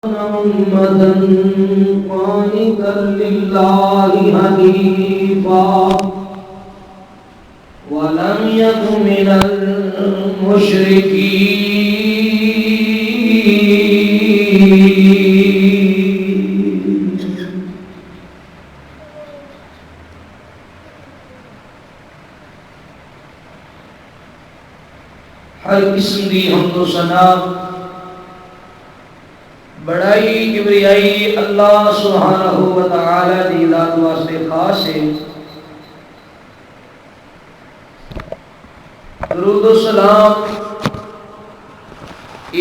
محمدا قانتا لله حنيفا ولم يكن من المشركين. ہر قسم دی حمد و ثنا بڑائی کبریائی اللہ سبحانہ و تعالی دی ذات واسطے خاص ہے. درود و سلام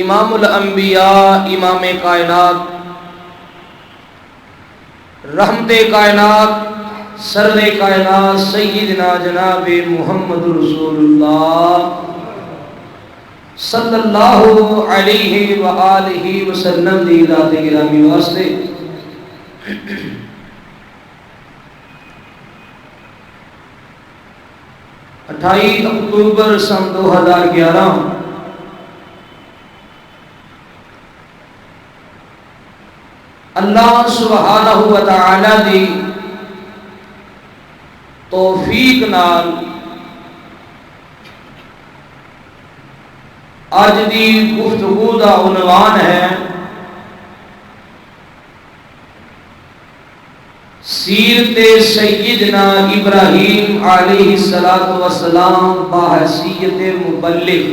امام الانبیاء امام کائنات رحمت کائنات سر کائنات سیدنا جناب محمد رسول اللہ صلی اللہ علیہ وآلہ وسلم دی ذات گرامی واسطے 28 اکتوبر سن 2011 اللہ سبحانہ و تعالی دی توفیق نال آج دی گفتگو دا عنوان ہے سیرت سیدنا ابراہیم علیہ السلام بحیثیت مبلغ.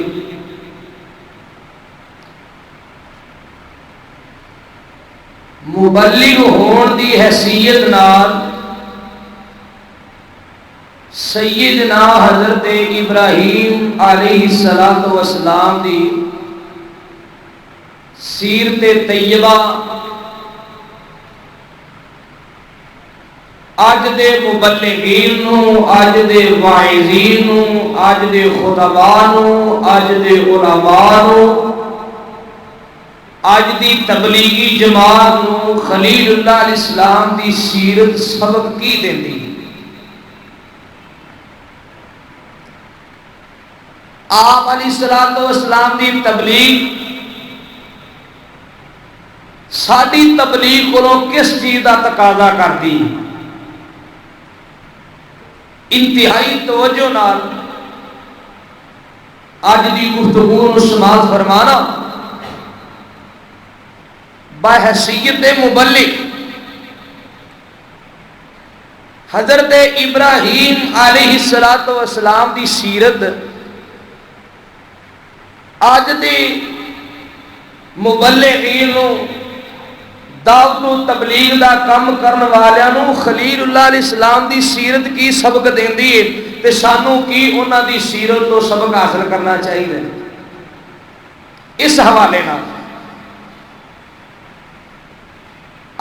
مبلغ ہون دی حیثیت نال سیدنا حضرت ابراہیم علیہ السلام دی سیرت طیبہ اج دے مبلغین نو، اج دے واعظین نو، اج دے خطباء نو، اج دے علماء نو، اج دی تبلیغی جماعت نو خلیل اللہ علیہ السلام دی سیرت سبق کی دیندی. آپ علیہ السلام دی تبلیغ ساری تبلیغ کو کس چیز کا تقاضا کرتی؟ انتہائی توجہ نال اج دی گفتگو نو سماعت فرمانا. بحیثیت مبلغ حضرت ابراہیم علیہ السلام دی سیرت آج دے مبلغین نو، دعوت و تبلیغ دا کم کرن والیاں نو خلیل اللہ علیہ السلام دی سیرت کی سبق دیندی ہے تے سانو کی انہاں دی سیرت تو سبق حاصل کرنا چاہیے. اس حوالے نال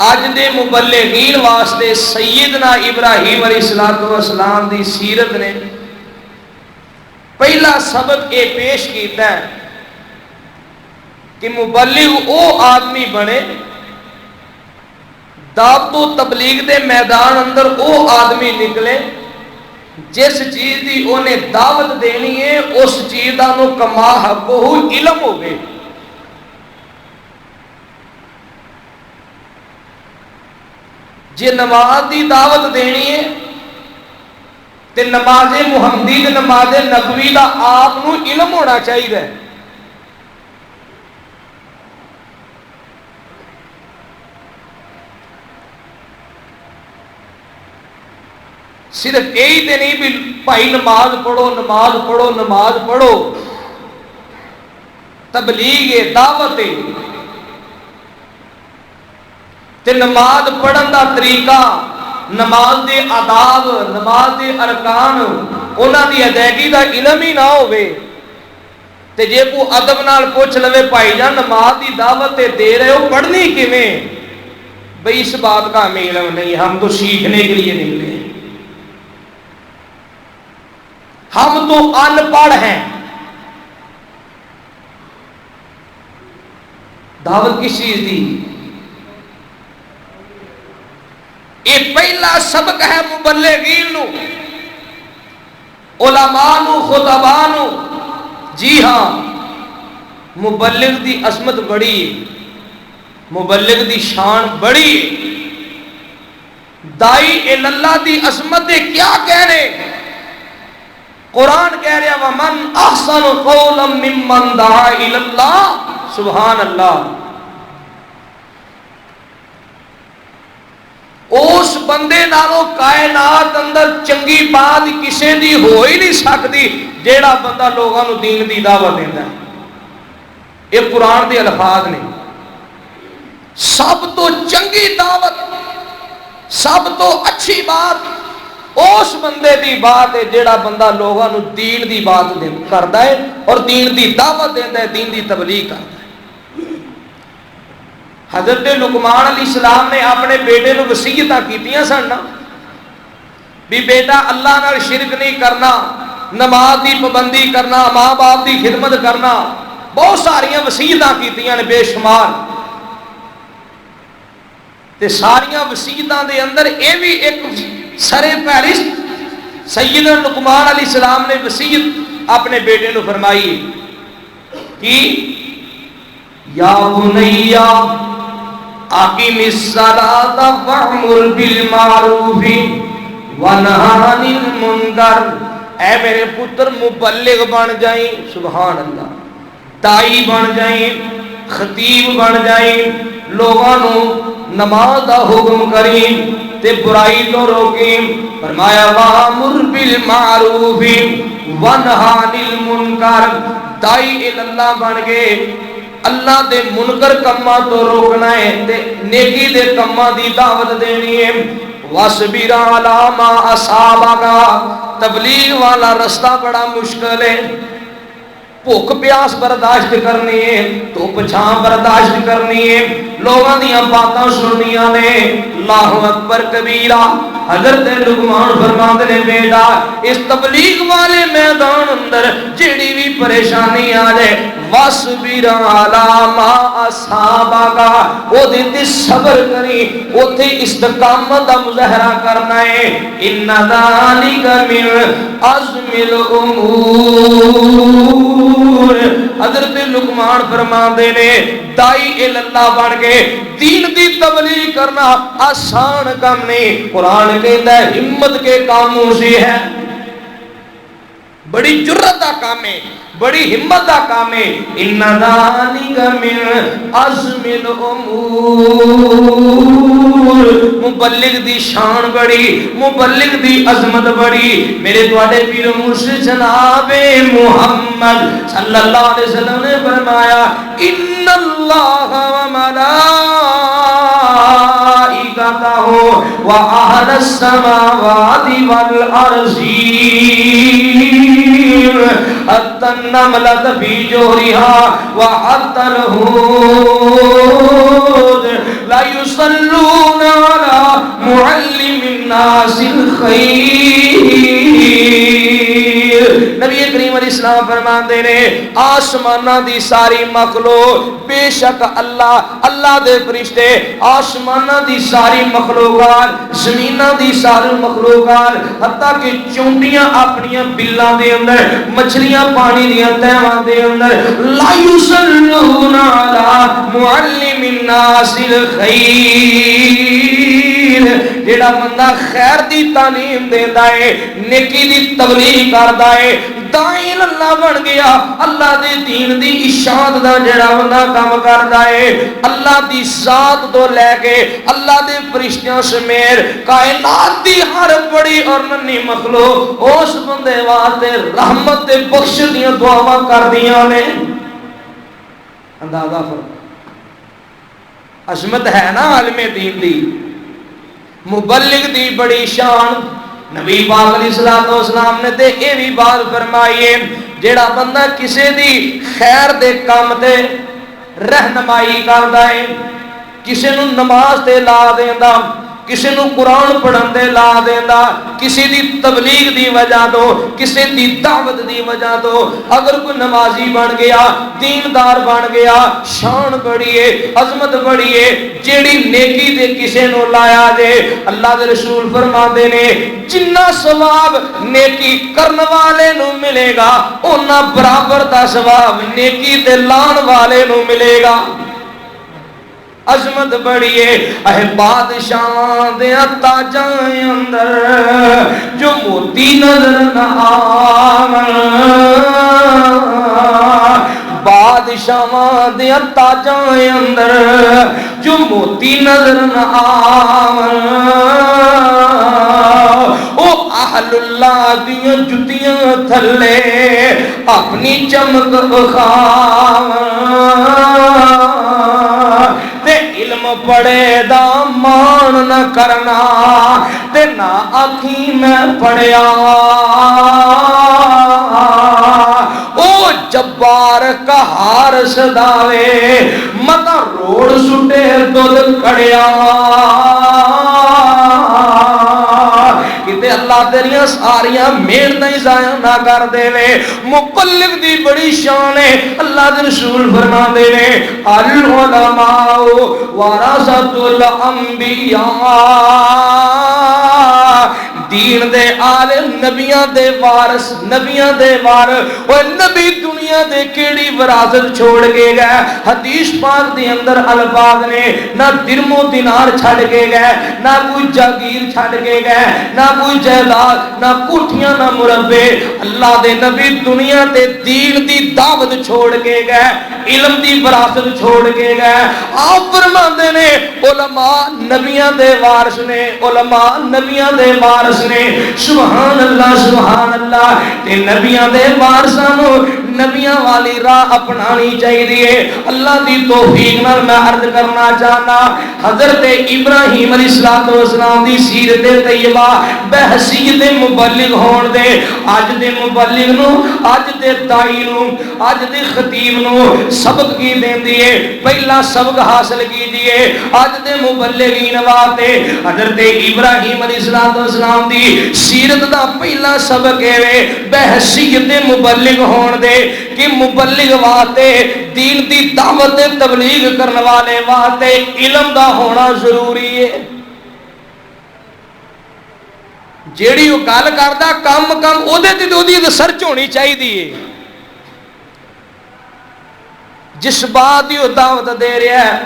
آج دے مبلغین واسطے سیدنا ابراہیم علیہ السلام دی سیرت نے پہلا سبق یہ پیش کیتا ہے کہ مبلغ او آدمی بنے، دعوت و تبلیغ دے میدان اندر او آدمی نکلے جس چیز دی انہیں دعوت دینی ہے اس چیز دا نو کما حق ہو علم ہو گئے. جے نماز دی دعوت دینی ہے تے نماز محمدی تے نماز نبوی دا آپ نو علم ہونا چاہیے. صرف یہی تے نہیں بھی بھائی نماز پڑھو نماز پڑھو نماز پڑھو، تبلیغ دعوت تے نماز پڑھن دا طریقہ، نماز دے آداب، نماز دے ارکان انہاں دی ادائیگی دا علم ہی نہ ہوئے تے جے کو ادب نال پوچھ لوے بھائی جان نماز دی دعوت دے رہے ہو پڑھنی کیویں؟ بھئی اس بات کا ہمیں علم نہیں، ہم تو سیکھنے کے لیے نکلے ہیں، ہم تو ان پڑھ ہیں. دعوت کس چیز دی؟ یہ پہلا سبق ہے مبلغین نو، علماء نو، خطباء نو. جی ہاں، مبلغ دی عظمت بڑی ہے. مبلغ دی شان بڑی ہے. دائی اللہ دی عظمت کیا کہنے. قرآن کہہ رہا وَمَنْ أَحْسَنُ قَوْلًا مِّمَّنْ دَعَا إِلَى اللَّهِ. سبحان اللہ. اس بندے نالوں کائنات اندر چنگی بات کسے دی ہو ہی نہیں سکتی جیڑا بندہ لوگاں نو دین دی دعوت دیندا ہے. یہ قرآن دے الفاظ نے. سب تو چنگی دعوت، سب تو اچھی بات اس بندے دی بات ہے جیڑا بندہ لوگاں نو دین دی بات کردا ہے اور دین دی دعوت دیندا ہے، دین دی تبلیغ کردا ہے. حضرت لقمان علیہ السلام نے اپنے بیٹے نو وصیتاں کیتیاں سن بھی بیٹا اللہ نال شرک نہیں کرنا، نماز دی پابندی کرنا، ماں باپ دی خدمت کرنا، بہت ساریاں وصیتاں کیتیاں نے بے شمار. تے ساریاں وصیتاں دے اندر اے بھی ایک سرے فہرست سیدنا لقمان علیہ السلام نے وصیت اپنے بیٹے نو فرمائی کہ یا بنیا اقم الصلاۃ وامر بالمعروف ونہی عن المنکر. اے میرے پتر مبلغ بن جائیں، سبحان اللہ، دائی بن جائیں، خطیب بن جائیں، لوگاں نو نماز دا حکم کریں تے برائی تو روکیں. فرمایا وامر بالمعروف ونہی عن المنکر. دائی اللہ بن گئے، اللہ دے منکر کماں تو روکنا ہے تے نیکی دے کماں دی دعوت دینی ہے. وَاصْبِرْ عَلَىٰ مَا أَصَابَكَ. تبلیغ والا رستہ بڑا مشکل ہے. بھوک پیاس برداشت کرنی ہے، دھوپ چھاں برداشت کرنی ہے، لوگاں دیاں باتاں سننیاں نے. اللہ اکبر کبیرہ. حضرت لقمان فرماندے نے بیٹا اس تبلیغ والے میدان اندر جیڑی بھی پریشانی آ جائے وَاصْبِرْ عَلَىٰ مَا أَصَابَكَ، او دے صبر کری، اوتھے استقامت دا مظاہرہ کرنا ہے. إِنَّ ذَلِكَ مِنْ عَزْمِ الْأُمُورِ. حضرت لقمان فرماندے نے دائی اللہ بن کے دین دی تبلیغ کرنا آسان کام نہیں. قرآن کہتا ہے ہمت کے کاموں سے ہے، بڑی جرت دا کام ہے، بڑی ہمت دا کام ہے. ان ذالک من عزم الامور. مبلغ دی شان بڑی، مبلغ دی عظمت بڑی. میرے تواڈے پیر مرشد جناب محمد صلی اللہ علیہ وسلم نے فرمایا ان اللہ وملائکتہ واہل السماوات والارض حتى النملة في جورها وحتى الهود لا يصلون على معلم الناس الخير. نبی کریم علیہ السلام فرماندے نے آسماناں دی ساری مخلوق، بے شک اللہ دے فرشتے، آسماناں دی ساری مخلوقات، زمیناں دی ساری مخلوقات، حتیٰ کہ چونٹیاں اپنیاں بلاں دے اندر، مچھلیاں پانی دیاں تہواں دے اندر لا یصلون علی معلم الناس الخیر. جیڑا بندہ خیر دی تعلیم دیندا ہے، نیکی دی تبلیغ کردا ہے، دائی اللہ بن گیا. اللہ دے دین دی اشاعت دا جڑا بندہ کام کردا ہے، اللہ دی ذات تو لے کے اللہ دے فرشتیاں سمیت کائنات دی ہر بڑی اور ننھی مخلوق اس بندے واسطے رحمت تے بخش دیاں دعاواں کردیاں نے. اندازہ فرمائیں عظمت ہے نا عالم دین دی، مبلغ دی بڑی شان. نبی پاک علیہ السلام نے تے اے بھی بات فرمائی ہے جیڑا بندہ کسے دی خیر دے کام تے رہنمائی کردا ہے، کسے نو نماز تے لا دیندا، کسی نو قرآن پڑھن دے لا دیندا، کسی دی تبلیغ دی وجہ تو، کسی دی دعوت دی وجہ تو، اگر کوئی نمازی بن گیا، دیندار بن گیا، شان بڑی ہے، عظمت بڑی ہے. جیڑی نیکی دے کسی نو لایا دے اللہ دے رسول فرماندے نے جنہ ثواب نیکی کرن والے نو ملے گا اونا برابر دا ثواب نیکی تے لان والے نو ملے گا. عظمت بڑی ہے اے بادشاہ دے تاجاں اندر جو موتی نظر نہ آون بادشاہ دے تاجاں اندر جو موتی نظر نہ آون او اہل اللہ دیاں جتیاں تھلے اپنی چمک بخاون تے علم پڑھے دا مان نہ کرنا تے نہ آکھی میں پڑھیا او جبار کا ہار صداوے متا روڑ سٹے دل کڑیا کتے اللہ تیریاں ساریاں محنتاں ہی ضائع نہ کر دے وے مبلغ دی بڑی شان ہے اللہ دے رسول فرما دے وے العلماء ورثۃ الانبیاء دین دے عالم نبیاں دے وارث نبیاں دے وارث او نبی دنیا دے کیڑی وراثت چھوڑ کے گئے حدیث پاک دے اندر الفاظ نے نہ درم و دینار چھڑ کے گئے نہ کوئی جاگیر چھڑ کے گئے نہ کوئی جائیداد نہ کوٹھیاں نہ مربے اللہ دے نبی دنیا تے دین دی دعوت چھوڑ کے گئے علم دی وراثت چھوڑ کے گئے آپ فرماندے نے علماء نبیاں دے وارث نے علماء نبیاں دے وارث نے سبحان اللہ تے نبیاں دے وارثاں نو نبیاں والی راہ اپنانی چاہیے اللہ دی توفیق نال میں عرض کرنا چاہنا حضرت ابراہیم علیہ السلام دی سیرت طیبہ بحیثیت مبلغ ہون دے اج دے مبلغ نو اج دے دائی نو اج دے خطیب نو سبق کی دیندی ہے پہلا سبق حاصل کیجئے اج دے مبلغین واسطے حضرت ابراہیم علیہ السلام دی سیرت دا پہلا سبق ہے بحیثیت مبلغ ہون دے کہ مبلغ واسطے دین دی دعوت تبلیغ کرنے والے واسطے علم دا ہونا ضروری ہے جیڑی وہ گل کردا کم اودے تے اودی ریسرچ ہونی چاہیے جس بات دی وہ دعوت دے رہا ہے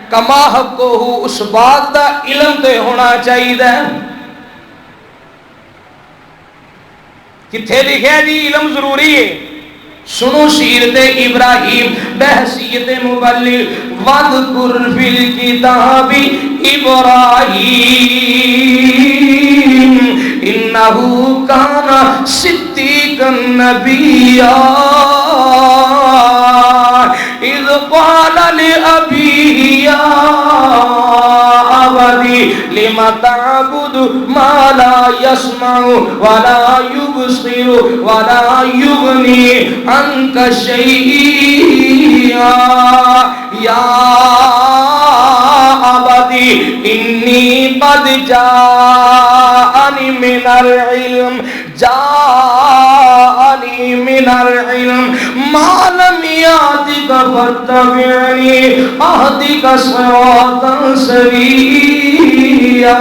کما حق ہو اس بات دا علم تے ہونا چاہیے کتھے لکھا جی علم ضروری ہے سنو سیرت ابراہیم بحیثیت مبلغ وَذْكُرْ فِي الْكِتَابِ إِبْرَاهِيمَ إِنَّهُ كَانَ صِدِّيقًا نَبِيًّا إِذْ قَالَ لِأَبِيهِ يَا أَبَتِ لِمَ تَعْبُدُ مَا لَا يَسْمَعُ وَلَا يُبْصِرُ وَلَا يُغْنِي عنك شيئا يا أبتي إني قد جاءني من العلم ما لم يأتك فاتبعني أهدك صراطا سويا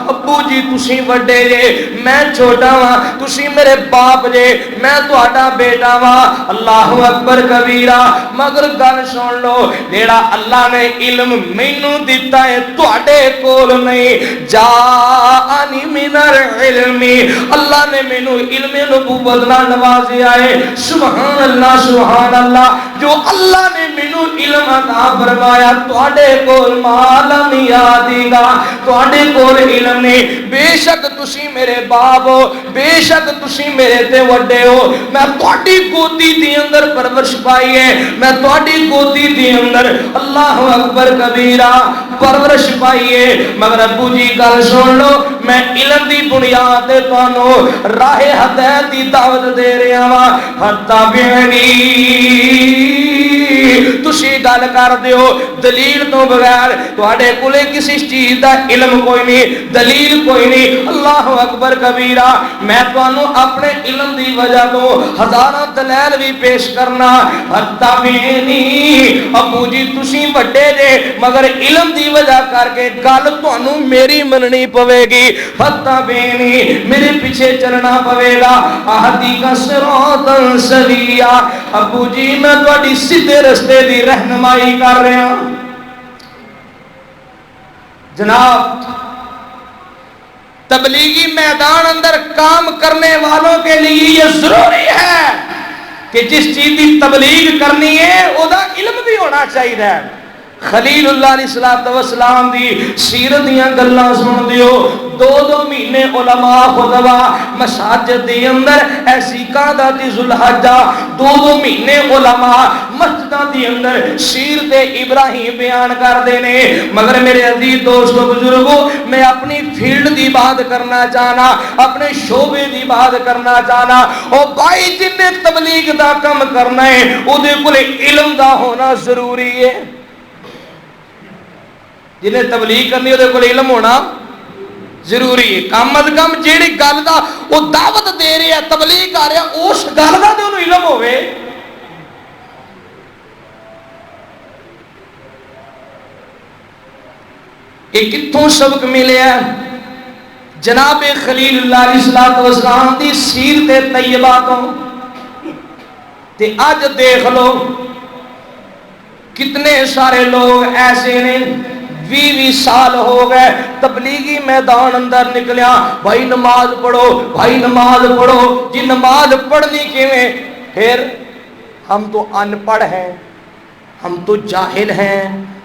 ابو جی تسی وڈے جے میں چھوٹا وا تسی میرے باپ جے میں تہاڈا بیٹا وا اللہ اکبر کبیرہ مگر گل سن لو جیڑا اللہ نے علم مینوں دتا ہے تہاڈے کول نہیں جاءنی من العلم اللہ نے مینوں علم نبوت نال نوازیا ہے سبحان اللہ جو اللہ نے مینوں علم عطا فرمایا تہاڈے کول معلوم یادی گا تہاڈے کول علم نے بے شک تسی میرے باپ ہو بے شک تسی میرے تے وڈے ہو میں تہاڈی گودی دی اندر پرورش پائی ہے میں تہاڈی گودی دی اندر اللہ اکبر کبیرہ پرورش پائی ہے مگر ابو جی گل سن لو میں علم دی بنیاد تے تانوں راہ ہدایت دی دعوت دے رہا وا فتبعنی تسی گل کر دیو دلیل تو بغیر تواڈے کولے کسی چیز دا علم کوئی نہیں دلیل کوئی نہیں اللہ اکبر کبیرہ میں تانوں اپنے علم دی وجہ تو ہزاراں دلائل بھی پیش کرنا فتبعنی ابو جی تسی وڈے جے مگر علم دی وجہ کر کے گل تانوں میری مننی پوے گی فتبعنی میرے پیچھے چلنا پوے گا اہدی کا صراطا سویا ابو جی میں تہاڈی سیدھے رستے دی رہنمائی کر رہا جناب تبلیغی میدان اندر کام کرنے والوں کے لیے یہ ضروری ہے کہ جس چیز کی تبلیغ کرنی ہے وہ علم بھی ہونا چاہیے. خلیل اللہ علیہ السلام دی سیرت دیاں گلاں سن دیو. 2 مہینے علماء خطبہ مساجد دے اندر ایسی قعدہ دی ذوالحجہ 2 مہینے علماء مسجداں دے اندر سیرت ابراہیم بیان کر دینے. مگر میرے عزیز دوستو بزرگو میں اپنی فیلڈ دی بات کرنا چاہنا, اپنے شعبے دی بات کرنا چاہنا. او بھائی جن نے تبلیغ دا کم کرنا ہے او دے کول علم دا ہونا ضروری ہے. جنہیں تبلیغ کرنی ہے وہ علم ہونا ضروری ہے. کم از کم جیڑی گل دا وہ دعوت دے رہے ہیں تبلیغ کر رہے ہیں اس گل دا تے انہوں علم ہوئے. یہ کتوں سبق ملے ہے؟ جناب خلیل اللہ علیہ السلام دی سیرت طیبہ تو تے اج دیکھ لو کتنے سارے لوگ ایسے نے 20 سال ہو گئے تبلیغی میدان اندر نکلیا, بھائی نماز پڑھو, بھائی نماز پڑھو. جی نماز پڑھنی کیویں؟ پھر ہم تو ان پڑھ ہیں, ہم تو جاہل ہیں,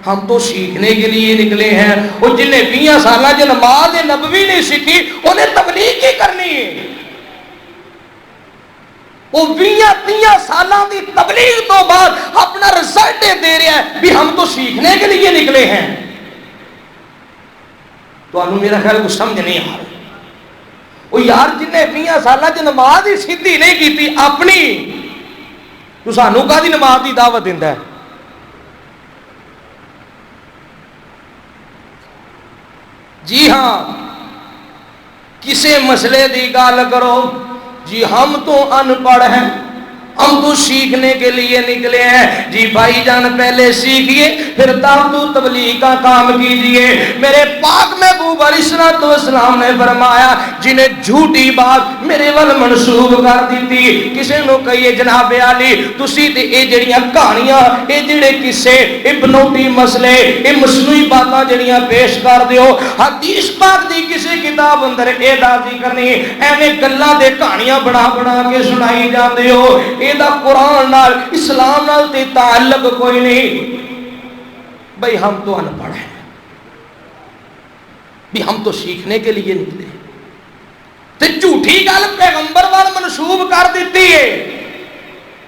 ہم تو سیکھنے کے لیے نکلے ہیں. وہ جن نے 20 سالہ جو نماز نبوی نہیں سیکھی انہیں تبلیغ کی کرنی ہے. وہ 20-30 سالہ دی تبلیغ تو بعد اپنا رزلٹ دے رہا ہے بھی ہم تو سیکھنے کے لیے نکلے ہیں. تو انہوں میرا خیال کو سمجھ نہیں آ رہا. وہ یار جن نے 20 سالہ جو نماز ہی سیدھی نہیں کی تھی اپنی, تو سانو کا دی نماز دی دعوت دیندہ ہے. جی ہاں کسے مسئلے دی گال کرو, جی ہم تو ان پڑھ ہیں, ہم تو سیکھنے کے لیے نکلے ہیں. جی بھائی جان پہلے سیکھئے پھر دعوت تبلیغ کا کام کیجئے. میرے پاک محبوب علیہ السلام نے فرمایا جنہیں جھوٹی بات میرے ول منسوب کر دیتی, کسے نو کہیے جناب علی تسی تے اے جڑیاں کہانیاں اے جڑے قصے اے بنوٹی مسئلے اے مصنوعی باتاں جڑیاں پیش کر دیو, حدیث پاک دی کسی کتاب اندر اے دازی کرنی ایویں گلاں دے کہانیاں بنا بنا کے سنائی جاندے ہو. ایدہ قرآن نال اسلام نال تے تعلق کوئی نہیں. بھئی ہم تو ان پڑھ ہیں, بھی ہم تو سیکھنے کے لیے نکلے. تے جھوٹی گل پیغمبر وال منسوب کر دیتی ہے.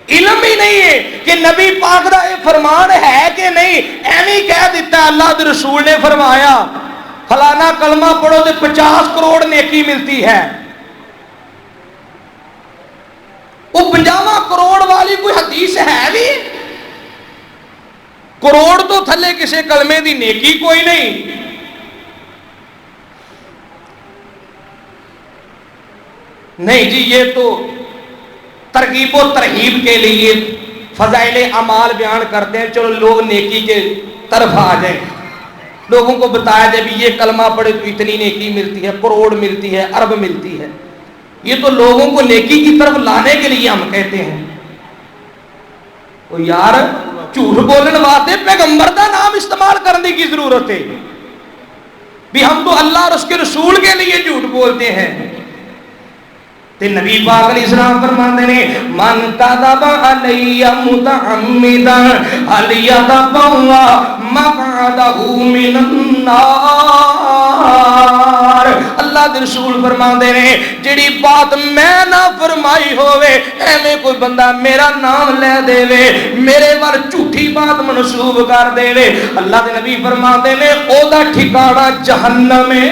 علم ہی نہیں ہے کہ نبی پاک دا یہ فرمان ہے کہ نہیں, ایویں کہہ دیتا ہے اللہ دے رسول نے فرمایا فلانا کلمہ پڑھو تے 50 کروڑ نیکی ملتی ہے. وہ 50 کروڑ والی کوئی حدیث ہے بھی؟ کروڑ تو تھلے کسے کلمے دی نیکی کوئی نہیں. نہیں جی یہ تو ترغیب و ترہیب کے لیے فضائل اعمال بیان کرتے ہیں, چلو لوگ نیکی کے طرف آ جائیں, لوگوں کو بتایا جائے بھی یہ کلمہ پڑھے تو اتنی نیکی ملتی ہے, کروڑ ملتی ہے, ارب ملتی ہے. یہ تو لوگوں کو نیکی کی طرف لانے کے لیے ہم کہتے ہیں. وہ یار جھوٹ بولنے واسطے پیغمبر دا نام استعمال کرنے کی ضرورت ہے بھی ہم تو اللہ اور اس کے رسول کے لیے جھوٹ بولتے ہیں. تے نبی پاک علیہ السلام فرماتے ہیں من کذب علی متعمدا فلیتبوا مقعدہ من النار. اللہ دے رسول فرماتے ہیں جڑی بات میں نہ فرمائی ہوئے ایویں کوئی بندہ میرا نام لے دے وے, میرے وال جھوٹی بات منسوب کر دے وے, اللہ دے نبی فرماتے ہیں او دا ٹھکانہ جہنم ہے.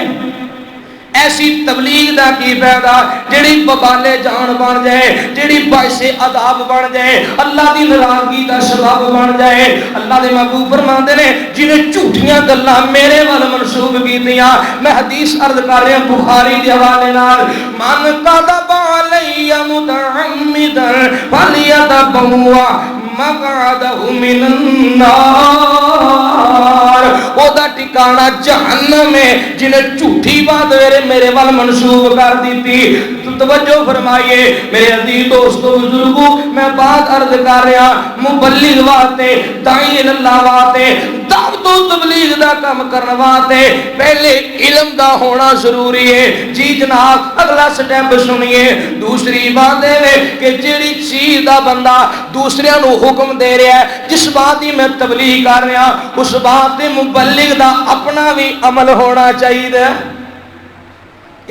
ایسی تبلیغ دا کی فائدہ جڑی ببالے جان بن جائے, جڑی باعث عذاب بن جائے, اللہ دی ناراضگی دا سبب بن جائے. اللہ دے محبوب فرماندے نے جنہیں جھوٹیاں گلاں میرے ول منسوب کیتیاں, میں حدیث عرض کر رہا ہوں بخاری دے حوالے نال, من کذب علی متعمدا فلیتبوا مقعدہ من النار. او دا ٹھکانہ جہنم ہے جنہیں جھوٹی بات میرے وال منسوب کر دیتی. توجہ فرمائیے میرے عزیز دوستو بزرگو, میں بات عرض کر رہا مبلغ واسطے, داعی اللہ واسطے, دعوت تو تبلیغ دا کام کرنے واسطے پہلے علم دا ہونا ضروری ہے. جی جناب اگلا سٹیپ سنیے. دوسری بات ہے کہ جیڑی چیز دا بندہ دوسرے نو حکم دے رہا ہے, جس بات دی میں تبلیغ کر رہا اس بات دے مبلغ دا اپنا بھی عمل ہونا چاہیے.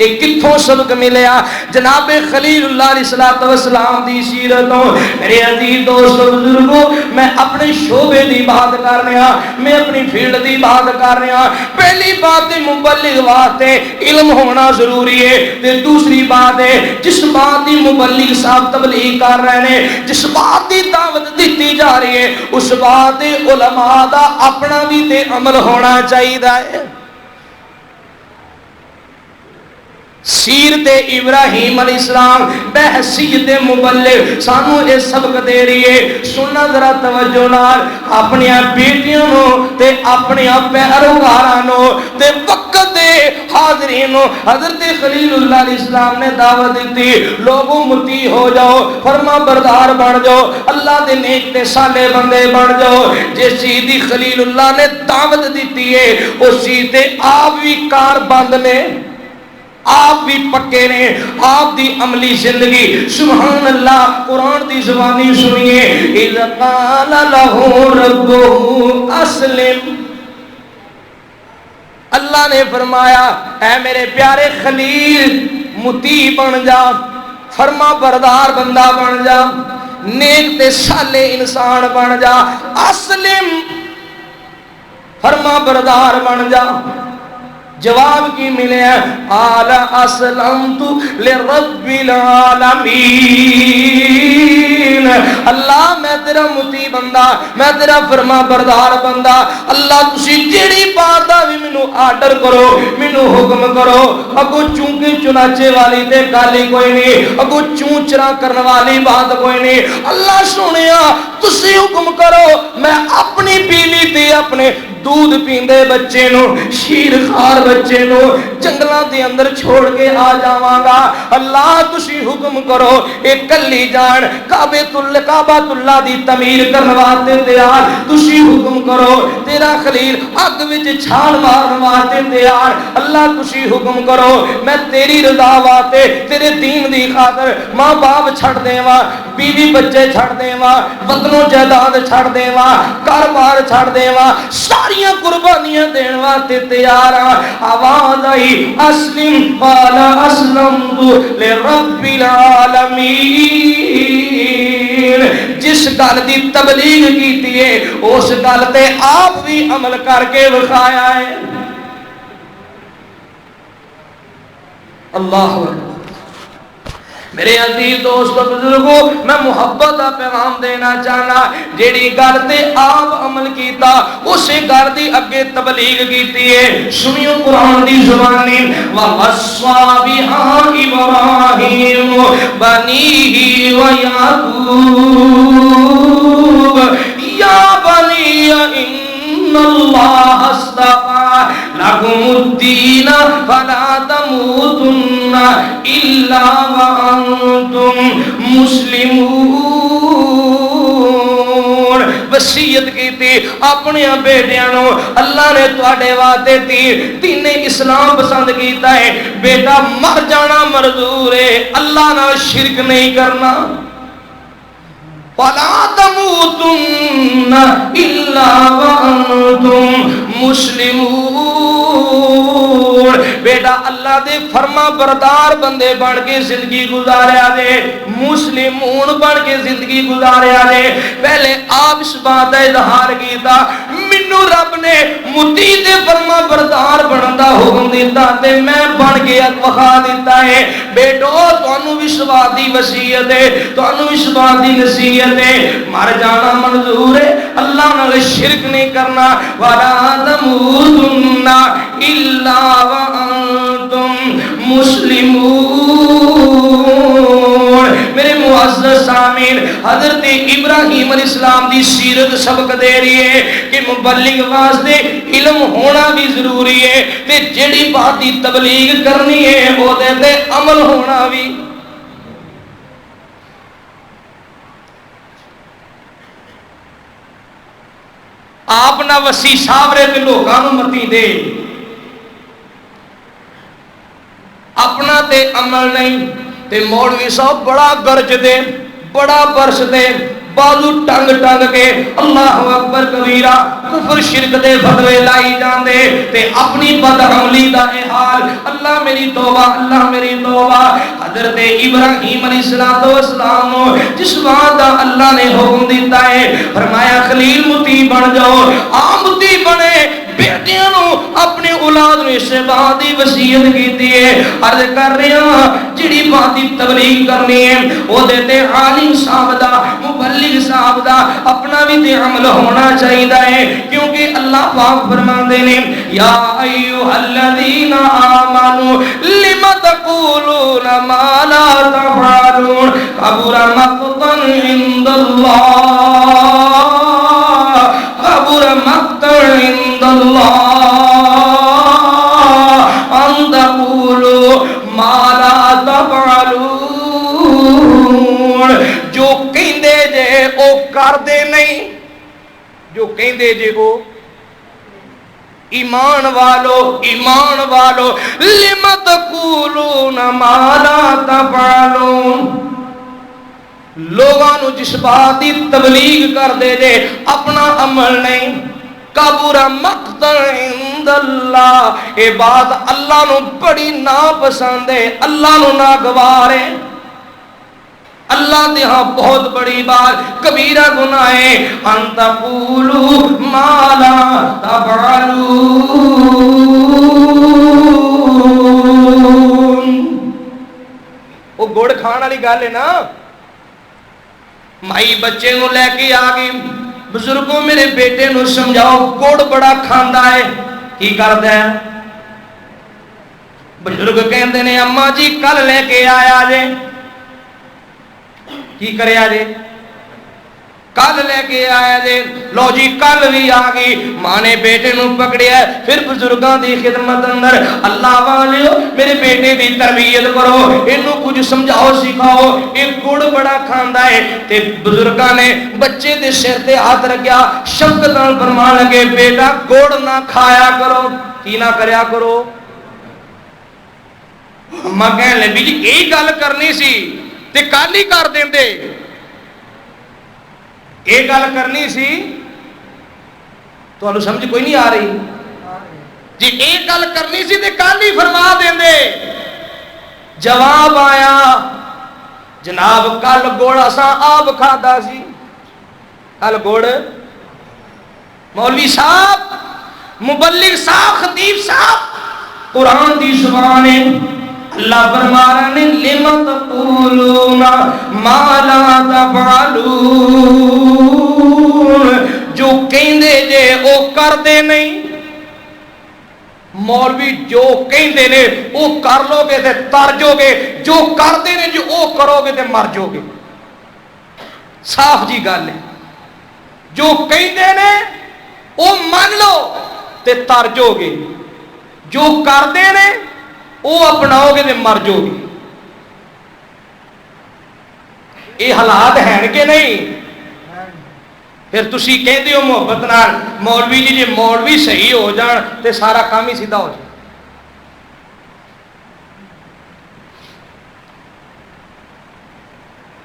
ایک کتھوں سبق ملیا جناب خلیل اللہ علیہ السلام دی سیرتوں. میرے عزیز دوستو بزرگوں, میں اپنے شعبے دی بات کر رہا, میں اپنی فیلڈ دی بات کر رہا. پہلی بات مبلغ واسطے علم ہونا ضروری ہے. تے دوسری بات ہے جس بات دی مبلغ صاحب تبلیغ کر رہے ہیں, جس بات دی دعوت دیتی جا رہی ہے, اس بات علماء دا اپنا بھی تے عمل ہونا چاہیے. سیرت ابراہیم علیہ السلام بحثیت مبلغ سانو یہ سبق دے رہی ہے. سننا ذرا توجہ نال. اپنی بیٹیاں نو تے اپنی پیروکاراں نو تے وقت دے حاضرین نو حضرت خلیل اللہ علیہ السلام نے دعوت دیتی, لوگوں مطیع ہو جاؤ, فرما بردار بن جاؤ, اللہ دے نیک تے صالح بندے بن جاؤ. جس چیز دی خلیل اللہ نے دعوت دیتی ہے اس چیز تے آپ بھی کار بند نے, آپ بھی پکے نے, آپ دی عملی زندگی. سبحان اللہ. قرآن دی زبانی سنیے. اِذْ قَالَ لَهُ رَبُّهُ أَسْلِمْ, اللہ نے فرمایا اے میرے پیارے خلیل مطیع بن جا, فرما بردار بندہ بن جا, نیک تے صالح انسان بن جا. اسلم, فرما بردار بن جا. جواب کی ملے قال اسلمت لرب العالمین. اللہ میں تیرا مطیع بندہ, میں تیرا فرما بردار بندہ. اللہ تسی جیڑی بات دا بھی مینوں آرڈر کرو, مینوں حکم کرو. اگو چونکہ چنانچے والی تے گالی کوئی نہیں, اگو چون چرا کرنے والی بات کوئی نہیں. اللہ سنیا تسی حکم کرو, میں اپنی بیوی تے اپنے دودھ پیندے بچے نو, شیر خار بچے نو جنگلاں دے اندر چھوڑ کے آ جاواں گا. اللہ تسی حکم کرو. ایک کلی جان کعبۃ اللہ دی تعمیر کرن واسطے تیار, تسی حکم کرو. تیرا خلیل اگ وچ چھال مارن واسطے تیار, اللہ تسی حکم کرو. میں تیری رضا واسطے تیرے دین دی خاطر ماں باپ چھڑ دیواں, بیوی بچے چھڑ دیواں, وطن و جائیداد چھڑ دیواں, کاروبار چھڑ دیواں, ساریاں قربانیاں دین واسطے تیار ہاں. آواز آئی اسلم قال اسلمت لرب العالمین. جس گل دی تبلیغ کیتی ہے اس گل تے آپ بھی عمل کر کے وکھایا ہے. اللہ اکبر. میرے عزیز دوستو بزرگوں, میں محبت کا پیغام دینا چاہنا. جیڑی گل تے آپ عمل کیتا اسی گل دی اگے تبلیغ کیتی ہے. سنیو قرآن دی زبانی. وَوَصَّى بِهَا إِبْرَاهِيمُ بَنِيهِ وَيَعْقُوبُ يَا بَنِيَّ إِنَّ اللَّهَ اصْطَفَىٰ لَكُمُ الدِّينَ فَلَا تَمُوتُنَّ إِلَّا وَأَنْتُمْ مُسْلِمُونَ. وصیت کی تھی اپنے بیٹیاں نو, اللہ نے تواڈے واسطے دین اسلام پسند کیتا ہے. بیٹا مر جانا منظور ہے, اللہ نال شرک نہیں کرنا. فَلَا تَمُوتُنَّ إِلَّا وَأَنْتُمْ مُسْلِمُونَ. بیٹا اللہ دے فرما بردار بندے بن کے زندگی گزاریا دے, مسلمون بن کے زندگی گزاریا دے. پہلے آپ اس بات کا اظہار کیتا, مینوں رب نے مطیع تے فرما بردار بنن دا حکم دیتا تے میں بن کے وکھا دیتا ہے. بیٹو تانوں بھی اس بات دی وصیت ہے, تانوں اس بات دی نصیحت ہے, مر جانا منظور ہے, اللہ نال شرک نہیں کرنا. وَلَا تَمُوتُنَّ إِلَّا وَأَنْتُمْ مُسْلِمُونَ. میرے معزز سامعین, حضرت ابراہیم علیہ السلام دی سیرت سبق دے رہی ہے کہ مبلغ واسطے علم ہونا بھی ضروری ہے, تے جڑی بات دی تبلیغ کرنی ہے وہ تے عمل ہونا بھی. آپ نہ وسیع ساورے تے لوگاں نوں متی دے، اپنا تے عمل نہیں تے مولوی صاحب بڑا گرج دے، بڑا برس دے، بازو ٹنگ ٹنگ کے اللہ اکبر کبیرہ کفر شرک دے فتوے لائی جاندے تے اپنی بدعملی دا اے حال۔ اللہ میری توبہ، اللہ میری توبہ۔ حضرت ابراہیم علیہ السلام جس بات دا اللہ نے حکم دیتا ہے، فرمایا خلیل متی بن جاؤ، آمتی بنے، بیٹیاں نو اپنے اولاد میں سے بات دی وصیت کیتی ہے۔ عرض کر رہے ہیں جڑی بات دی تبلیغ کرنی ہے وہ دیتے عالم صاحب دا، مبلغ صاحب دا اپنا بھی تے عمل ہونا چاہیے ہے، کیونکہ اللہ پاک فرماندے نے یا ایھا الذین آمنوا لم تقولون ما لا تفعلون کبر مقتا عند اللہ، کبر مقتا عند اللہ ان تقولوا ما لا تفعلون۔ جو کہندے جے او کردے نہیں، جو کہندے جے او ایمان والو، ایمان والو لم تقولون ما لا تفعلون، لوگاں نو جس بات دی تبلیغ کر دے جے اپنا عمل نہیں، کبر مقتا عند اللہ، اے بات اللہ نو بڑی ناپسند ہے، اللہ نو ناگوار ہے، اللہ دے ہاں بہت بڑی بات کبیرہ گناہ ہے، ان تقولوا ما لا تفعلون۔ وہ گڑ کھان والی گل ہے نا، مائی بچے نو لے کے آ گئی، بزرگوں میرے بیٹے نو سمجھاؤ گڑ بڑا کھاندا ہے، کی کردا ہے؟ بزرگ کہندے نے اماں جی کل لے کے آیا جے، کی کریا جے؟ کل لے کے آیا جے، لو جی کل بھی آ گئی، ماں نے بیٹے نو پکڑیا، پھر بزرگاں دی خدمت اندر اللہ والیو میرے بیٹے دی تربیت کرو، اینو کچھ سمجھاؤ سکھاؤ، یہ گڑ بڑا کھاندا ہے، تے بزرگاں نے بچے دے سر تے ہاتھ رکھیا، شفقت نال فرمان لگے بیٹا گڑ نہ کھایا کرو، کی نہ کریا کرو؟ اماں کہن لگی جی یہی گل کرنی سی تے کل ہی کر دیندے، یہ گل کرنی سی، تو سمجھ کوئی نہیں آ رہی جی، یہ گل کرنی سی تے کل ہی فرما دیندے۔ جواب آیا جناب کل گڑ اساں آپ کھادا سی، کل گڑ مولوی صاحب، مبلغ صاحب، خطیب صاحب، قرآن دی زبان ہے، اللہ فرما رہے ہیں لم تقولون ما لا تفعلون، جو کہندے جے او کردے نہیں، مولوی جو کہندے نے او کر لو گے تے تر جو گے، جو کردے نے جو او کرو گے تے مر جو گے، صاف جی گل ہے، جو کہندے نے او من لو تے تر جو گے، جو کردے نے وہ اپناؤ گے تے مر جو گے، یہ حالات ہیں کہ نہیں؟ پھر تسی کہتے ہو محبت نال مولوی جی جی مولوی صحیح ہو جان تے سارا کام ہی سیدھا ہو جائے،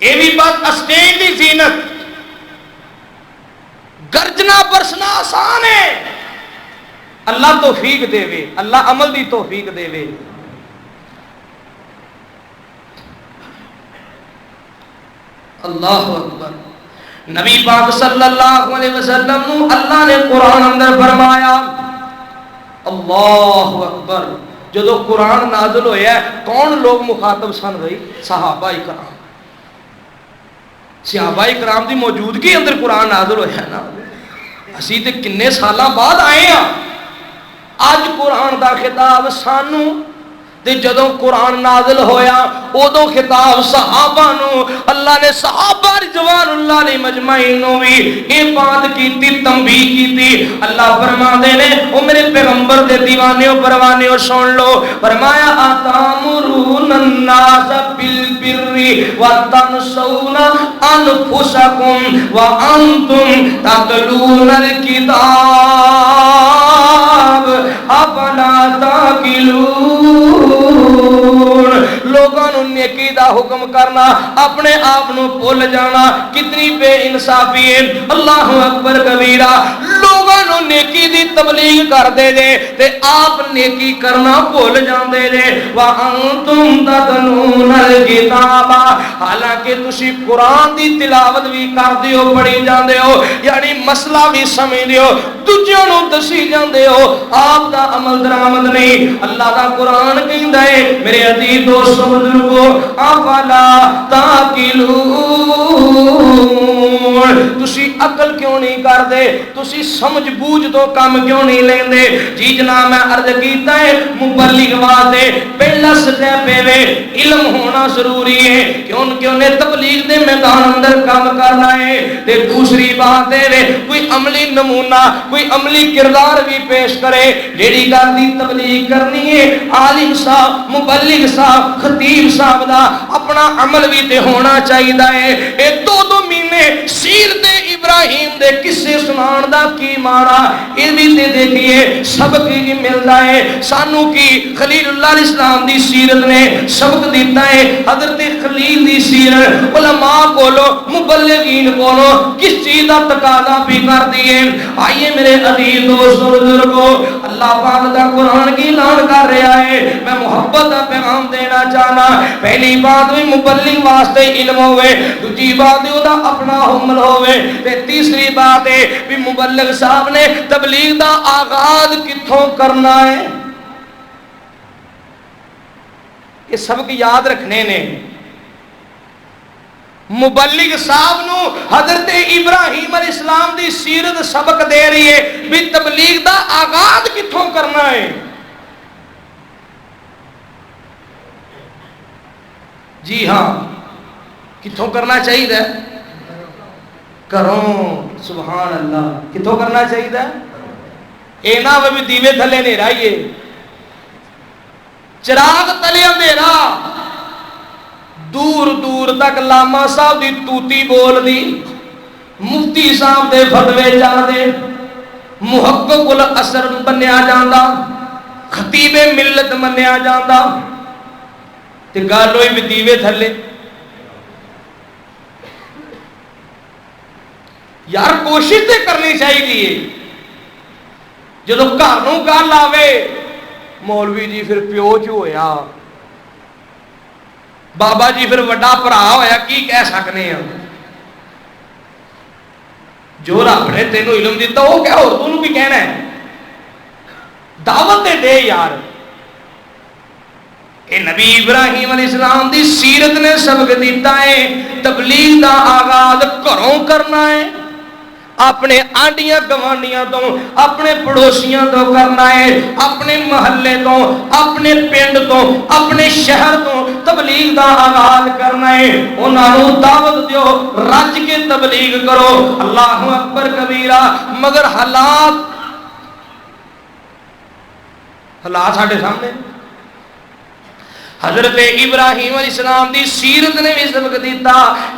یہ بھی بات اسٹیج کی زینت، گرجنا برسنا آسان ہے، اللہ توفیق دے وے، اللہ عمل دی توفیق دے وے۔ اللہ اکبر، نبی پاک صلی اللہ علیہ وسلم نو اللہ نے قرآن اندر فرمایا، اللہ اکبر، جدو قرآن نازل ہویا ہے کون لوگ مخاطب سن بھائی؟ صحابہ کرام، صحابہ کرام دی موجودگی اندر قرآن نازل ہویا ہے نا، اسی تے کنے سالاں بعد آئے ہیں، اج قرآن دا خطاب سانو تے جدوں قرآن نازل ہویا ادوں خطاب صحابہ نو اللہ نے صحابہ رضوان اللہ علیہ مجمعین نو بھی یہ بات کیتی تنبیہ کیتی اللہ فرماندے نے او میرے پیغمبر دے دیوانیو پروانیو سن لو فرمایا اتامرون الناس بالبر وتنسون انفسکم وانتم تتلون الکتاب افلا تعقلون لوگوں نے نیکی دا حکم کرنا اپنے آپ نو بھول جانا کتنی بے انصافی ہے اللہ اکبر کبیرہ لوگوں نے نیکی دی تبلیغ کر دے دے تے آپ نیکی کرنا بھول جاندے دے وانتم تتلون الکتاب حالانکہ تسی قرآن دی تلاوت بھی کردے ہو پڑھی جاندے ہو یعنی مسئلہ بھی سمجھدے ہو دوجیاں نو دسی جاندے ہو آپ دا عمل درآمد نہیں اللہ دا قرآن کہندا ہے میرے عزیز دوستو بزرگو افلا تعقلون تسی عقل کیوں نہیں کردے تسی سمجھ بوجھ تو کم کیوں نہیں لیندے جی جناب میں عرض کیتا ہے مبلغ واسطے پہلا سٹیپ ہے علم ہونا ضروری ہے کیونکہ انہیں تبلیغ دے میدان اندر کام کرنا ہے تے دوسری بات ہے کوئی عملی نمونہ کوئی عملی کردار بھی پیش کرے جیڑی گل دی تبلیغ کرنی ہے عالم صاحب مبلغ صاحب خطیب صاحب دا اپنا عمل بھی تے ہونا چاہیے ہے اے دو مہینے سیرت ابراہیم دے قصے سنان دا کی مارا یہ بھی تے دیکھیے سبق کی ملتا ہے سانو کی خلیل اللہ علیہ السلام دی سیرت نے سبق دیتا ہے حضرت خلیل دی سیرت علماء کولو مبلغین کولو کس چیز دا تقاضا بھی کر دیے آئیے میرے عزیز دوستو بزرگو اللہ پاک دا قرآن کی اعلان کر رہا ہے میں محبت دا پیغام دینا چاہنا پہلی بات بھی مبلغ واسطے علم ہوئے دوسری بات ہے دا اپنا عمل ہوئے تے تیسری بات ہے بھی مبلغ صاحب نے تبلیغ دا آغاز کتھوں کرنا ہے یہ سبق یاد رکھنے نے مبلغ صاحب نو حضرت ابراہیم علیہ السلام دی سیرت سبق دے رہی ہے بھی تبلیغ دا آغاز کتھوں کرنا ہے جی ہاں کتھوں کرنا چاہیے کروں سبحان اللہ کتھوں کرنا چاہیے اے نہ بھی دیوے تھلے نہیں رہیے چراغ تلے اندھیرا دور دور تک لاما صاحب دی توتی بول دی مفتی صاحب دے فتوے جاندے محقق الاثر بنیا جاندا خطیب ملت منیا جاندا تے گل ہوئی بھی دیوے تھلے یار کوشش تے کرنی چاہیے جدو گھر نوں گل آوے مولوی جی پھر پیو چ ہویا بابا جی پھر وڈا بھرا ہویا کی کہہ سکنے ہیں جو رب نے تینوں علم دیتا وہ کیا اور تینوں بھی کہنا ہے دعوت دے یار اے نبی ابراہیم علیہ السلام دی سیرت نے سبق دیتا ہے تبلیغ دا آغاز گھروں کرنا ہے اپنے آنڈیاں گوانڈیاں تو اپنے پڑوسیاں تو کرنا ہے اپنے محلے تو اپنے پنڈ تو اپنے شہر تو تبلیغ دا آغاز کرنا ہے انہاں نوں دعوت دیو رج کے تبلیغ کرو اللہ اکبر کبیرہ مگر حالات ساڈے سامنے حضرت ابراہیم علیہ السلام دی سیرت نے بھی سبق دیتا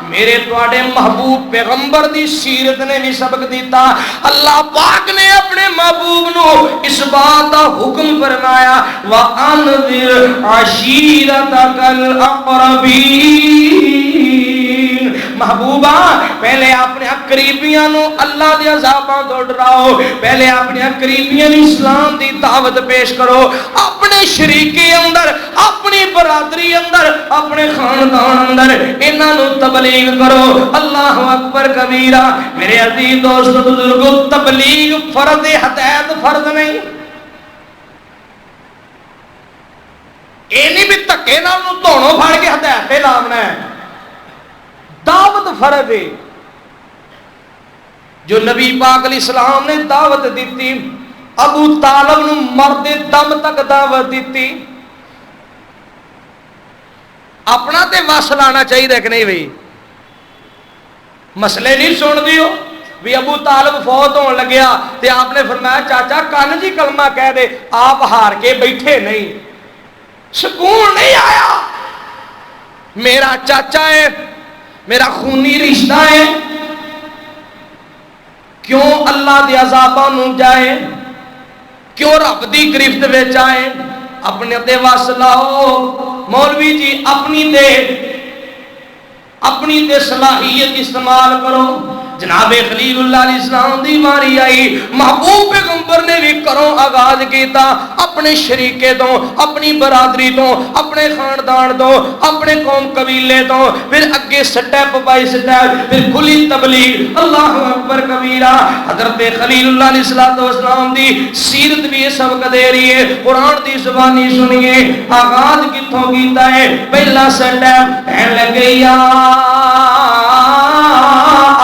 میرے تواڈے محبوب پیغمبر دی سیرت نے بھی سبق دیتا اللہ پاک نے اپنے محبوب نو اس بات کا حکم فرمایا وَأَنذِرْ عَشِيرَتَكَ الْأَقْرَبِينَ محبوبہ پہلے اپنے قریبیاں نو اللہ دے عذاباں تو ڈراؤ پہلے اپنے قریبیاں نو اسلام دی دعوت پیش کرو اپنے شریکے اندر اپنی برادری اندر اپنے خاندان اندر انہاں نو تبلیغ کرو اللہ اکبر کبیرہ میرے عزیز دوست بزرگو تبلیغ فرض ہدایت فرض نہیں اے نہیں بھی دھکے نال نو دھونوں پھڑ کے ہدایت تے لاونا ہے دعوت فرض ہے جو نبی پاک علیہ السلام نے دعوت دیتی ابو طالب نو مرد دم تک دعوت دیتی اپنا تے وس لانا چاہیے کہ نہیں بھائی؟ مسئلے نہیں سن دیو بھی ابو طالب فوت ہون لگیا تے آپ نے فرمایا چاچا کن جی کلمہ کہہ دے، آپ ہار کے بیٹھے نہیں، سکون نہیں آیا۔ میرا چاچا ہے، میرا خونی رشتہ ہے، کیوں اللہ دے عذاباں نوں جائے، کیوں رب دی گرفت وچ آئے؟ اپنے تے وس لاؤ مولوی جی، اپنی تے صلاحیت استعمال کرو۔ جناب خلیل اللہ علیہ السلام دی باری آئی، محبوب پیغمبر نے بھی کروں آغاز کیتا، اپنے شریکے تو، اپنی برادری تو، اپنے خاندان تو، اپنے قوم قبیلے تو، پھر اگے سٹیپ بائی سٹیپ، پھر کھلی تبلیغ۔ اللہ اکبر کبیرہ۔ حضرت خلیل اللہ علیہ السلام دی سیرت بھی سبق دے رہی ہے، قرآن دی زبانی سنیے۔ آغاز کتھوں کیتا ہے؟ پہلا سٹیپ کہن لگے یا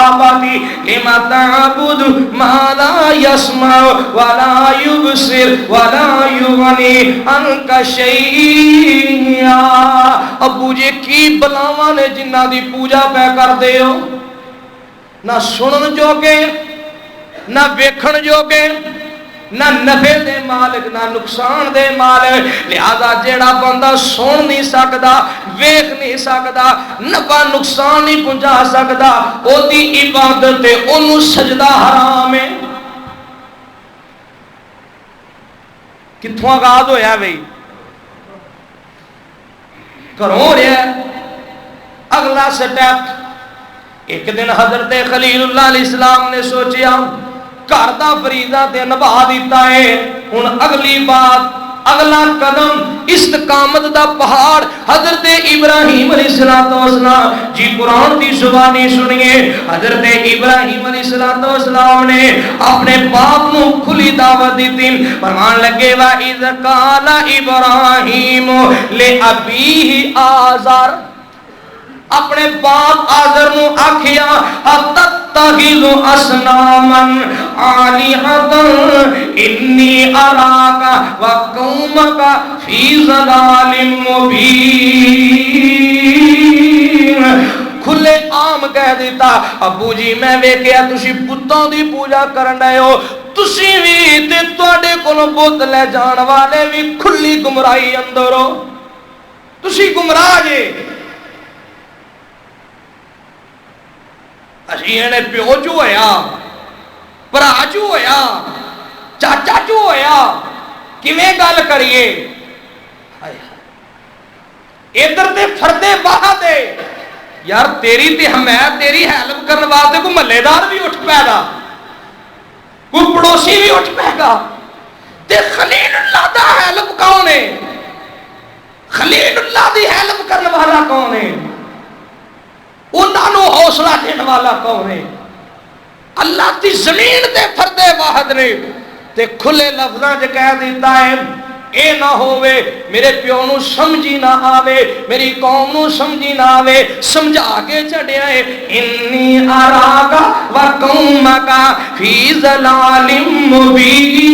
آبادی لما تعبد ما لا يسمع ولا يبصر ولا يغني عنك شيئا۔ ابو جی کی بلاواں نے جنہ دی پوجا پہ کر دے ہو، نہ سنن جوگے، نہ ویکھن جوگے، نہ نفع دے مالک، نہ نقصان دے مالک۔ لہذا جیڑا بندہ سن نہیں سکدا، ویکھ نہیں سکدا، نفع نقصان نہیں پہنچا سکدا، او دی عبادت تے اونوں سجدہ حرام ہے۔ کتھوں آغاز ہویا بھئی؟ گھروں ہو رہا ہے۔ اگلا سٹیپ، ایک دن حضرت خلیل اللہ علیہ السلام نے سوچیا گھر دا فریضہ تے نبھا دیتا ہے، ہن اگلی بات، اگلا قدم، استقامت دا پہاڑ۔ حضرت ابراہیم علیہ السلام جی قرآن دی زبانی سنیے۔ حضرت ابراہیم علیہ السلام نے اپنے باپ نو کھلی دعوت دیتی، فرمان لگے وَإِذْ قَالَ إِبْرَاهِيمُ لِأَبِيهِ آزَرَ، اپنے باپ آزر نو آکھیا اتتخذ اصناما آلہۃ انی اراک وقومک فی ضلال مبین۔ کھلے عام کہہ دیتا ابو جی میں ویکھیا تسی بتاں دی پوجا کرن رہے ہو، تسی بھی تے تواڈے کولوں بت لے جان والے بھی کھلی گمراہی اندر ہو، تسی گمراہ جے۔ اسی نے پیو چو ہویا، برا چو ہویا، چاچا چو ہویا، کیویں گل کریے؟ ادھر تے فردے باہ دے یار، تیری تے حمایت، تیری ہیلپ کرنے واسطے کوئی محلے دار بھی اٹھ پائے گا، کوئی پڑوسی بھی اٹھ پائے گا۔ تے خلیل اللہ دا ہیلپ کون ہے؟ خلیل اللہ دی ہیلپ کرنے والا کون ہے؟ انہاں نو حوصلہ دینے والا کون ہے؟ اللہ دی زمین تے فردے واحد نے تے کھلے لفظاں وچ کہہ دیتا ہے اے نہ ہووے میرے پیو نو سمجھی نہ آوے، میری قوم نو سمجھی نہ آوے، سمجھا کے چڑھیا ہے انی اراکا وقومکا فی ضلال مبین۔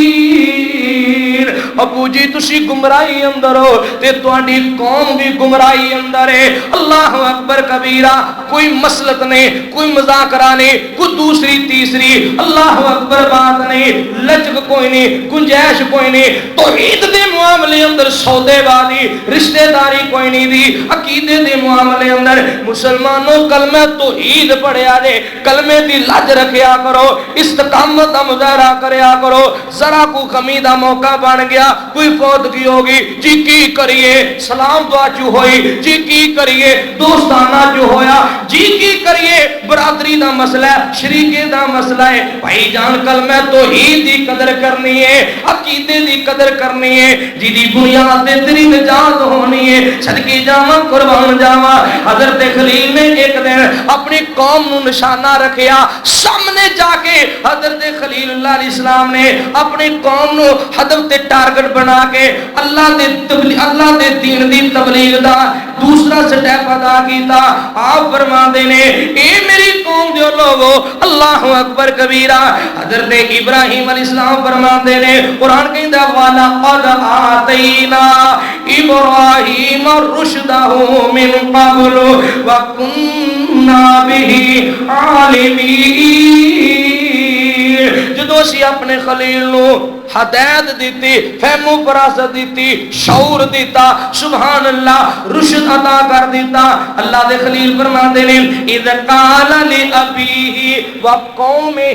ابو جی تسی گمراہی اندر ہو تے تہاڈی قوم بھی گمراہی اندر ہے۔ اللہ اکبر کبیرہ۔ کوئی مسلط نہیں، کوئی مذاکرہ نہیں، کوئی دوسری تیسری، اللہ اکبر بات نہیں، لچک کوئی نہیں، گنجائش کوئی نہیں، توحید دے معاملے اندر سودے بازی، رشتہ داری کوئی نہیں دی، عقیدے دے معاملے اندر مسلمانوں کلمہ توحید پڑھیا جے، کلمے دی لج رکھیا کرو، استقامت دا مظاہرہ کریا کرو۔ ذرا کو کمی دا موقع بن گیا، کوئی فوتگی ہوگی جی کی کریے، سلام دعا چو ہوئی جی کی کریے، دوستانہ جو ہویا جی کی کریے، برادری دا مسئلہ ہے، شریکے دا مسئلہ ہے، بھائی جان کلمہ توحید دی قدر کرنی ہے، عقیدے دی قدر کرنی ہے، جی دی بنیاد تے تیری نجات ہونی ہے۔ صدقے جاواں قربان جاواں، حضرت خلیل نے ایک دن اپنی قوم نو نشانہ رکھیا، سامنے جا کے حضرت خلیل اللہ علیہ السلام نے اپنی قوم نو ہدف تے ٹارگٹ بنا کے اللہ دے دین دی تبلیغ دا دوسرا سٹیپ ادا کیتا۔ آپ فرماندے نے اے میری قوم دے لوگو، اللہ اکبر کبیرہ۔ حضرت ابراہیم علیہ السلام فرماندے نے، قرآن کہندا والا قد آتینا ابراہیم رشدہ من قبل وکننا بہ عالمین. جدو اسی اپنے خلیل نو ہدایت دیتی، فہم و فراست دیتی، شعور دیتا، سبحان اللہ، رشد عطا کر دیتا. اللہ دے خلیل فرماندے نے اذ قال لابیہ وقومہ،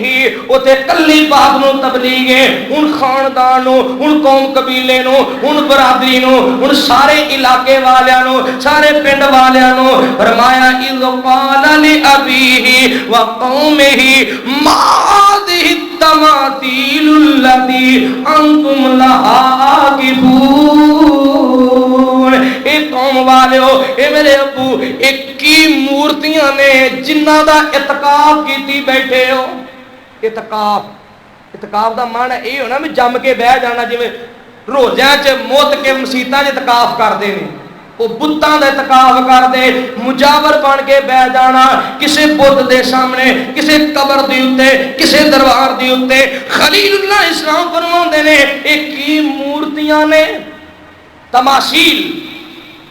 اوتے کلی بات نو تبلیغ ہے، ان خاندان نو، ان قوم قبیلے نو، ان برادری نو، ان سارے علاقے والیاں نو، سارے پنڈ والیاں نو فرمایا اذ قال لابیہ وقومہ ما هذه التماثيل التي انتم لها عاكفون. اے قوم والو، اے میرے ابو، ایک کی مورتیاں نے جنہ دا اعتکاف کیتی بیٹھے ہو. اعتکاف دا معنی اے ہونا میں جم کے بہ جانا، جویں روزیاں چ موت کے مسیتاں چ اعتکاف کردے نے، وہ بتاں دا اعتکاف کردے، مجاور بن کے بہ جانا کسے بت دے سامنے، کسے قبر دے اوتے، کسے دربار دے اوتے. خلیل اللہ اسلام فرماندے نے ایک کی مورتیاں نے، تماثیل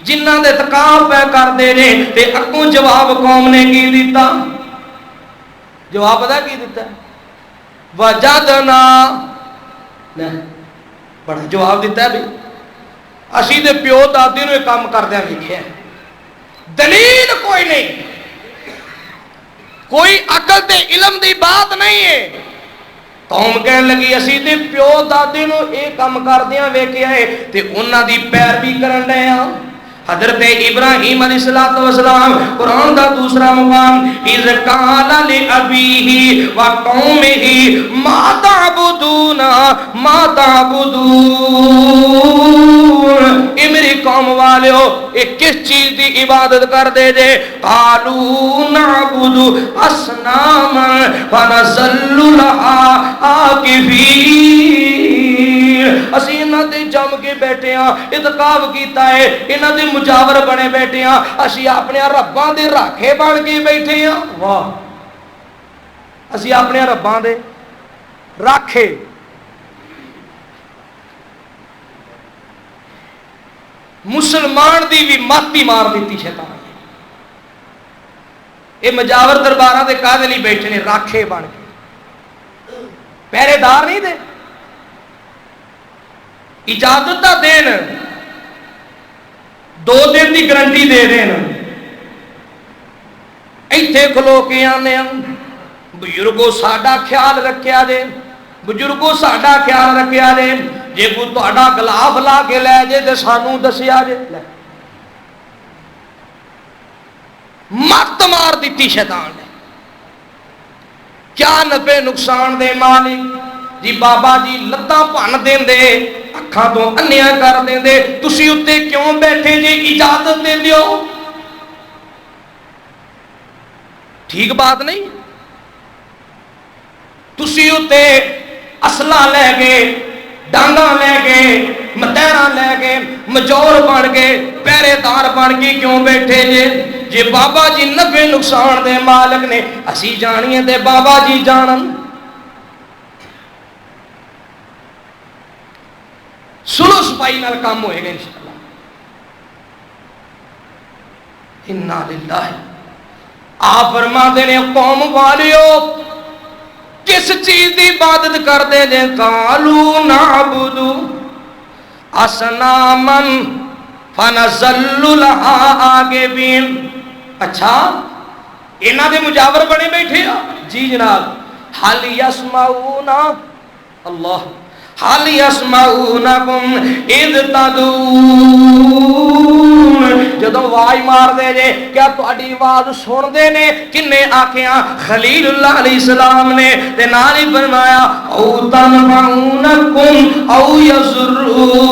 جنہ دے اعتکاف پہ کردے نے. تے اگوں جواب قوم نے کی دیتا؟ جواب پتہ کی دیتا؟ وجدنا، بڑا جواب دیتا ہے بھی اسی دے پیو دادی نو کام کردیا ویکھیا. دلیل کوئی نہیں، کوئی عقل تے علم دی بات نہیں ہے. قوم کہن لگی اسی دے پیو دادی نو اے کام کردیا ویکھیا ہے تے انہاں دی پیروی کرن دے ہاں. حضرت ابراہیم علیہ السلام قرآن دا دوسرا مقام اذ قال لابیہ وقومہ ما تعبدون ما تعبدون. اے میری قوم والو، اے کس چیز دی عبادت کر دے جے؟ قالوا نعبد اصناما فنظل لها عاکفین. اسی انہاں دے جم کے بیٹھے ہاں، اعتکاف کیتا ہے، انہاں دے مجاور بنے بیٹھے ہاں، اسی اپنے رباں دے راکھے بن کے بیٹھے ہاں. واہ، اسی اپنے رباں دے راکھے. مسلمان دی بھی ماتی مار دیتی شیطان. یہ مجاور درباراں دے کادے نہیں بیٹھے نے؟ راکھے بن کے، پہرے دار نہیں دے. اجازت دا دین، 2 دن دی گارنٹی دے دین، ایتھے کھلو کے آنے بزرگو ساڈا خیال رکھیا جے، بزرگو ساڈا خیال رکھیا جے، جے کوئی تہاڈا گلاف لا کے لے جے تے سانوں دسیا جے. مت مار دیتی شیطان نے. کیا نفع نقصان دے مالک جی بابا جی لتاں بھن دیندے، اکھاں تو انیاں کر دیندے، تسی اتے کیوں بیٹھے جی اجازت دے دیو؟ ٹھیک بات نہیں. تسی اتے اسلحہ لے کے، ڈانگاں لے کے، متیراں لے کے، مجور بن کے، پہرے دار بن کے کیوں بیٹھے جے؟ جے بابا جی نفع نقصان دے مالک نے، اسی جانیے تے بابا جی جانن. سلو سپائی نال کام ہوئے گا انشاءاللہ. انا للہ. آپ فرماتے نے قوم والیو کس چیز دی عبادت کر دے جے؟ قالوا نعبد اصناما فنظل لها عاکفین. اچھا انہاں دے مجاور بنے بیٹھے ہو؟ جی جناب. حل یسمعون اللہ حل یسمعونکم اذ تدعون. جدو آواز مار دے جے کیا تہاڈی آواز سن دے نے؟ کنے آکھیا؟ خلیل اللہ علیہ السلام نے. تے نال ہی فرمایا او تنفعونکم او یضرون.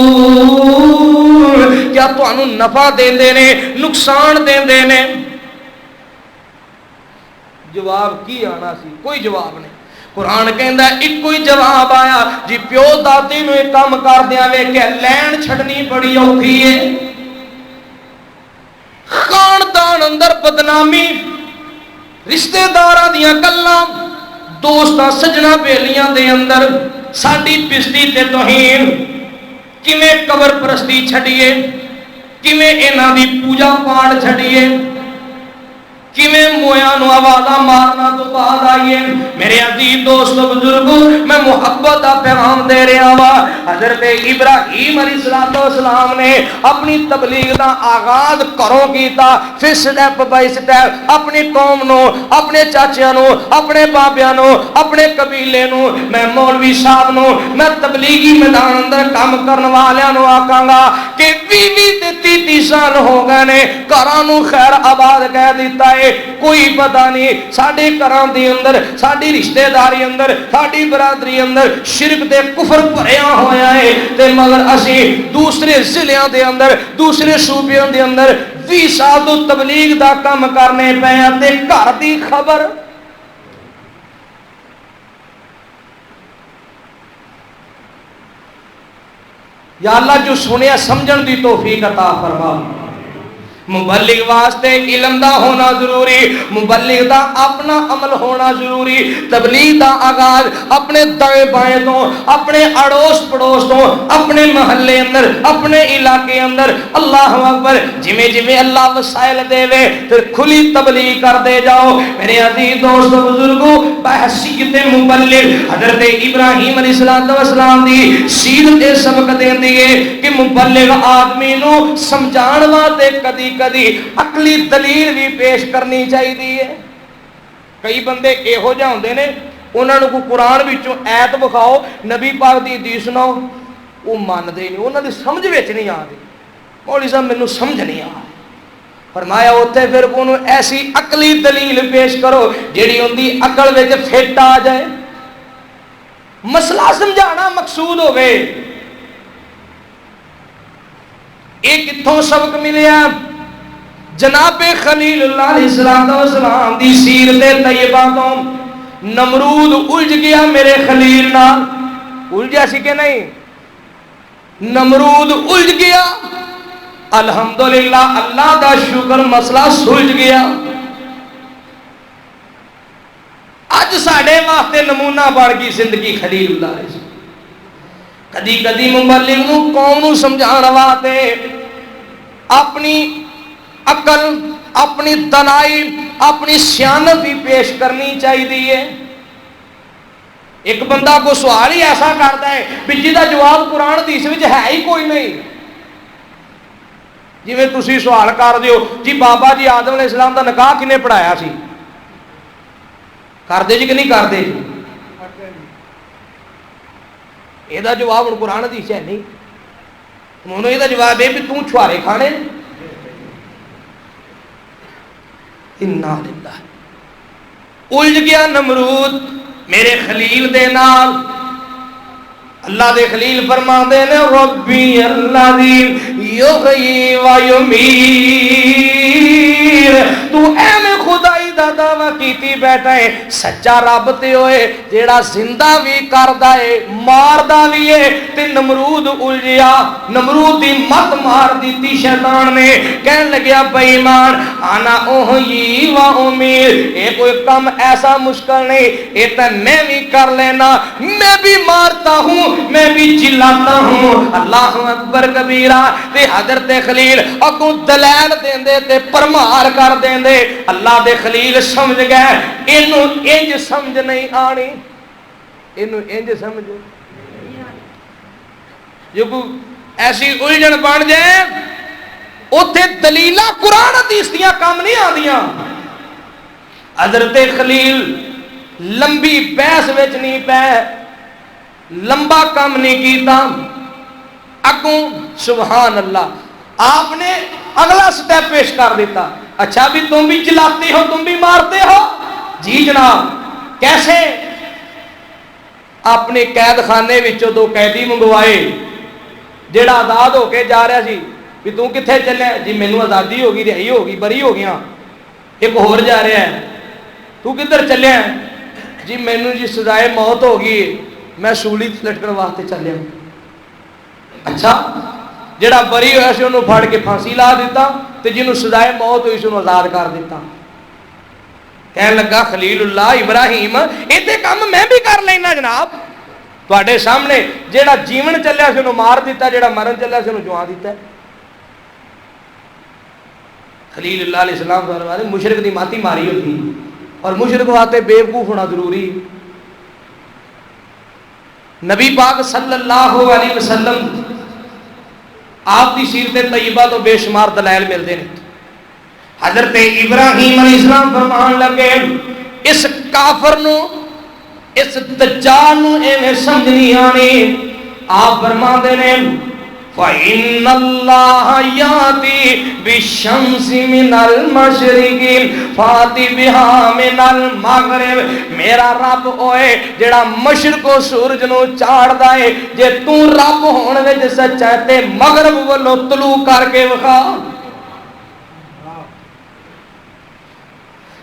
کیا تانوں نفع دیندے نے، نقصان دیندے نے؟ جواب کی آنا سی؟ کوئی جواب نہیں. قرآن کہندا ایک کوئی جواب آیا جی پیو دادی نو ایک کام کر دیا ویکھیا لین چھڑنی بڑی اوکھی ہے. خاندان اندر بدنامی، رشتہ داراں دیاں گلاں، دوستاں سجنا بیلیاں دے اندر ساڈی بستی تے توہین، کیویں قبر پرستی چھڈیے، کیویں انہاں دی پوجا پاٹ چھڈیے، کیویں مویاں نو آوازاں مارنا تو بعد آئیے۔ میرے عزیز دوستو بزرگو، میں محبت دا پیغام دے رہا وا۔ حضرت ابراہیم علیہ السلام نے اپنی تبلیغ دا آغاز کروں کیتا، پھر سٹیپ بائی سٹیپ اپنی قوم نو، اپنے چاچیاں نو، اپنے بابیاں نو، اپنے قبیلے نو، میں مولوی صاحب نو، میں تبلیغی میدان اندر کام کرن والیاں نو آکھاں گا کہ 20-30 سال ہو گئے نے، گھراں نو خیر آباد کہہ دیتا ہے، کوئی پتہ نہیں ساڈے گھراں دے اندر، ساڈی رشتہ داری اندر، ساڈی برادری اندر شرک تے کفر بھریا ہویا ہے، تے مگر اسی دوسرے ضلعوں دے اندر، دوسرے صوبیاں دے اندر 20 سال تو تبلیغ دا کام کرنے پے تے گھر دی خبر۔ یا اللہ جو سنیا سمجھن دی توفیق عطا فرما۔ مبلغ واسطے علم دا ہونا ضروری، مبلغ دا اپنا عمل ہونا ضروری۔ تبلیغ دا آغاز اپنے دائیں بائیں تو، اپنے اڑوس پڑوس تو، اپنے محلے اندر، اپنے علاقے اندر، اللہ اکبر، جمیں جمیں اللہ وسائل دے وے پھر کھلی تبلیغ کر دے جاؤ۔ میرے عزیز دوست بزرگوں، بحثیت مبلغ حضرت ابراہیم علیہ السلام دی سیرت سبق دیندی ہے کہ مبلغ آدمی نو سمجھان واسطے کدی کدی عقلی دلیل بھی پیش کرنی چاہیے۔ کئی بندے یہو جہے ہوندے نے، انہاں نوں کوئی قرآن وچوں ایت بکھاؤ، نبی پاک دی حدیث سناؤ، وہ مانتے نہیں، انہاں دی سمجھ وچ نہیں آندی۔ مولوی صاحب مینوں سمجھ نہیں آ رہی۔ فرمایا اوتھے پھر انہوں ایسی عقلی دلیل پیش کرو جیڑی ان دی عقل وچ فٹ آ جائے، مسئلہ سمجھانا مقصود ہوئے۔ ایک کتھوں سبق ملیا؟ جناب خلیل اللہ علیہ السلام دی سیرت طیبہ تو نمرود الجھ گیا میرے خلیل نال، الجھا سی کہ نہیں؟ نمرود الجھ گیا، الحمدللہ اللہ دا شکر مسئلہ سلجھ گیا۔ اج ساڈے واسطے نمونہ بن گئی زندگی خلیل اللہ علیہ السلام۔ کدی کدی مبلغ نو قوم نو سمجھان واسطے اپنی عقل، اپنی دانائی، اپنی سیانت بھی پیش کرنی چاہیے۔ ایک بندہ کو سوال ہی ایسا کرتا ہے بھی جہاں جواب قرآن حدیث وچ ہے ہی کوئی نہیں۔ جی میں تسی سوال کر دیو جی بابا جی آدم علیہ السلام دا نکاح کنے پڑھایا سی، کردے جی کہ نہیں کردے جی؟ یہ جواب ہوں قرآن حدیث ہے نہیں، انہوں یہ جواب ہے بھی توں چھوارے کھانے۔ انا للہ، الجھ گیا نمرود میرے خلیل دے نال۔ اللہ دے خلیل فرما دے نے ربی الذی یحیی و یمیت، تو اے میں خدائی دا دعویٰ کیتی بیٹھا ہے، سچا رب تے ہوئے جیڑا زندہ بھی کردا ہے ماردا بھی ہے۔ تے نمرود الجھیا، نمرود دی مت مار دیتی شیطان نے، کہن لگیا بے ایمان انا احیی و امیت، یہ کوئی کم ایسا مشکل نہیں، یہ تو میں بھی کر لینا، میں بھی مارتا ہوں، میں بھی چلاتا ہوں۔ اللہ اکبر کبیرہ۔ تے حضرت خلیل اگوں دلائل دیندے تے پرمار کر دیندے۔ اللہ دے خلیل سمجھ گئے اینو انج سمجھ نہیں آنی، اینو انج سمجھ جو ایسی الجھن بن جائے اوتھے دلیلاں قرآن حدیث دیاں کام نہیں آندیاں۔ حضرت خلیل لمبی بحث وچ نہیں پے، لمبا کام نہیں کیتا، اگوں سبحان اللہ آپ نے اگلا سٹیپ پیش کر دیتا۔ اچھا بھی تم بھی چلاتے ہو، تم بھی مارتے ہو؟ جی جناب۔ کیسے؟ اپنے قید خانے وچوں دو قیدی منگوائے، جیڑا آزاد ہو کے جا رہا سی بھی تو کتنے چلے؟ جی مینوں آزادی ہوگی، رہائی ہوگی، بری ہو گیا۔ ایک ہور جا رہا ہے، تو کدھر چلے؟ جی مینوں جی سزائے موت ہوگی، میں سولی لٹکن واسطے چلے ہوں۔ اچھا، جڑا بری ہویا سی انہوں پھاڑ کے پھانسی لا دیتا، تے جنہوں سزائے موت ہوئی سی انہوں آزاد کر دیتا۔ کہنے لگا خلیل اللہ ابراہیم ایتے کام میں بھی کر لینا جناب، تواڈے سامنے جڑا جیون چلیا سی انہوں مار دیتا، جڑا مرن چلیا سی انہوں جوا دیتا ہے۔ خلیل اللہ علیہ السلام فرماتے مشرک دی ماتی ماری ہوتی اور مشرک واسطے بیوقوف ہونا ضروری. نبی پاک صلی اللہ علیہ وسلم آپ کی سیرت طیبہ تو بے شمار دلائل ملتے ہیں. حضرت ابراہیم علیہ السلام فرمان لگے اس کافر نو اس دجال نو ایویں سمجھ نہیں آنی. آپ فرماندے نے فَإِنَّ اللَّهَ يَأْتِي بِالشَّمْسِ مِنَ الْمَشْرِقِ فَأْتِ بِهَا مِنَ الْمَغْرِبِ. میرا رب ہوئے جڑا مشرق و سورج نو چاڑدا ہے. جے تو رب ہون وچ سچا ہے تے مغرب ولو طلوع کر کے وکھا.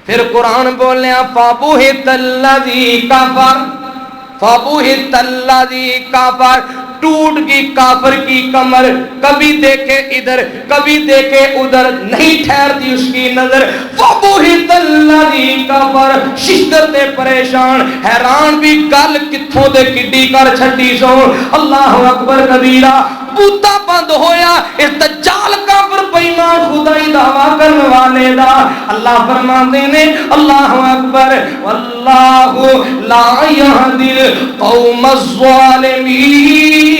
پھر قرآن بولنے فَبُهِتَ الَّذِي كَفَرَ فَبُهِتَ الَّذِي كَفَرَ. ٹوٹ گئی کافر کی کمر, کبھی دیکھے ادھر کبھی دیکھے ادھر, نہیں ٹھہرتی اس کی نظر. فَبُهِتَ الَّذِي كَفَرَ. شدت پریشان حیران بھی گل کتھوں دے کڈی کر چھڈی سو. اللہ اکبر کبیرہ. بوتا بند ہویا اس دجال کافر بےمان خدائی دعویٰ کرنے والے دا. اللہ فرماتے نے اللہ اکبر واللہ لا یہدی القوم الظالمین.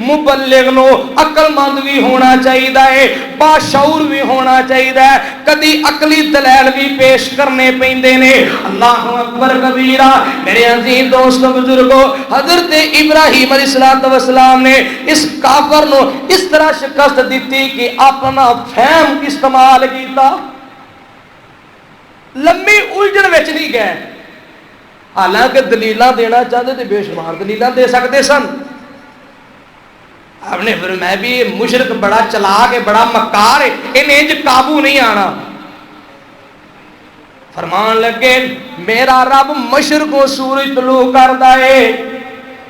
مبلغ نو عقل مند بھی ہونا چاہیے, باشعور بھی ہونا چاہیے, کدی عقلی دلائل بھی پیش کرنے پیندے نے. اللہ اکبر کبیرہ. میرے عزیز دوستو بزرگو, حضرت ابراہیم علیہ السلام نے اس کافر نو اس طرح شکست دیتی کہ اپنا فہم استعمال کیتا. لمبی الجھن وچ نہیں گئے, حالانکہ دلیلاں دینا چاہتے تھے بے شمار دلیلاں دے سکتے سن. آپ نے فرمایا بھی یہ مشرک بڑا چلاک ہے, بڑا مکار ہے, انہیں انج قابو نہیں آنا. فرمان لگے میرا رب مشرق و سورج طلوع کردا ہے,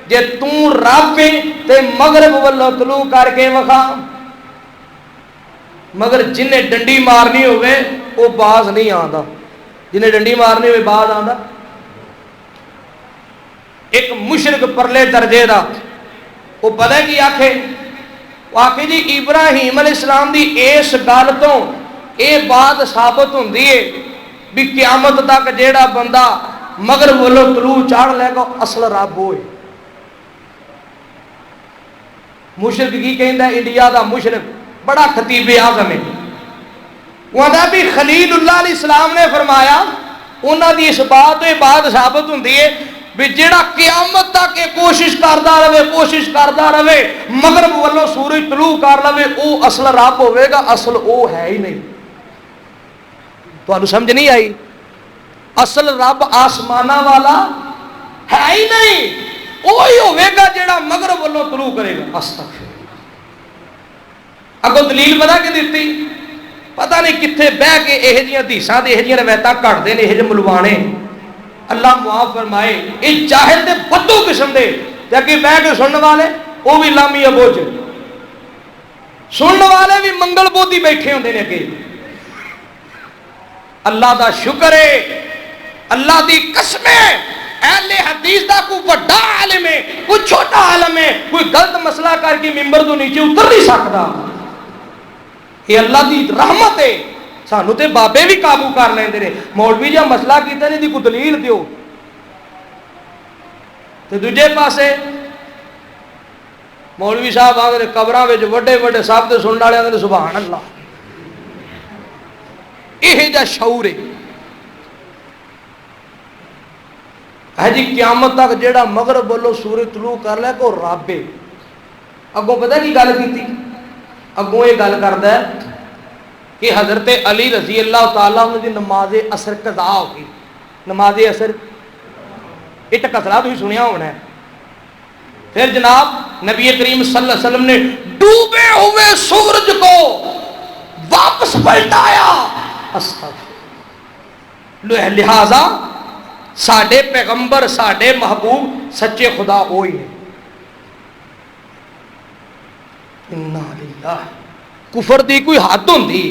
جے تو رب ہے تے مغرب والو طلوع کر کے وکھا. مگر جنہیں ڈنڈی مارنی ہوئے وہ باز نہیں آندا. جنہیں ڈنڈی مارنی ہوئے باز آندا. ایک مشرک پرلے درجے دا وہ پتہ کی آکھے, وہ آکھے جی ابراہیم علیہ السلام دی اس گل تو اے بات ثابت ہوندی ہے بھی قیامت تک جیڑا بندہ مغرب والو طلوع چاڑھ لے گا اصل رب ہوئے. مشرک کی کہندا ہے انڈیا دا مشرک بڑا خطیب اعظم ہے. وہ آدھا بھی خلیل اللہ علیہ السلام نے فرمایا انہاں دی اس بات ثابت ہوندی ہے بھی جیڑا قیامت تک کوشش کردا رہے مغرب والوں سورج طلوع کر لے او اصل رب ہوئے گا. اصل او ہے ہی نہیں. تو سمجھ نہیں آئی؟ اصل رب آسمانہ والا ہے ہی نہیں, وہی ہوئے گا جیڑا مغرب والوں طلوع کرے گا. استغفر. اگوں دلیل پتہ کی دیتی, پتہ نہیں کتنے بہ کے یہ جیاں حدیثاں تے یہ جیاں روایتاں کھڑتے ہیں, یہ ملوانے اللہ معاف فرمائے. یہ جاہل دے بدو قسم دے کہ بہ کے سننے والے وہ بھی لامی ابوج, سننے والے بھی منگل بودھی بیٹھے ہوندے نے. کہ اللہ دا شکر ہے, اللہ دی قسم ہے, اہل حدیث دا کوئی بڑا عالم ہے کوئی چھوٹا عالم ہے, کوئی غلط مسئلہ کر کے ممبر تو نیچے اتر نہیں سکتا. یہ اللہ دی رحمت ہے. سانو تے بابے بھی قابو کر لیندے نے. مولوی جا مسئلہ کیتا نہیں دی کوئی دلیل دیو. تے دوجے پاسے مولوی صاحب آگے قبراں وچ وڈے وڈے صاحب تے سنن والے آندے سبحان اللہ. یہ جا شعور ہے. ہے جی قیامت تک جیڑا مغرب والو سورج طلوع کر لے کو رب ہے. اگوں پتہ کی گل کیتی؟ اگوں یہ گل کردا ہے کہ حضرت علی رضی اللہ تعالیٰ عنہ دی نماز اثر قضا ہو گئی. نماز اثر یہ تو قصرہ بھی سنیا ہونا ہے. پھر جناب نبی کریم صلی اللہ علیہ وسلم نے ڈوبے ہوئے سورج کو واپس پلٹایا. لہذا ساڈے پیغمبر ساڈے محبوب سچے خدا وہی ہے. انا للہ. کفر دی کوئی حد ہوندی,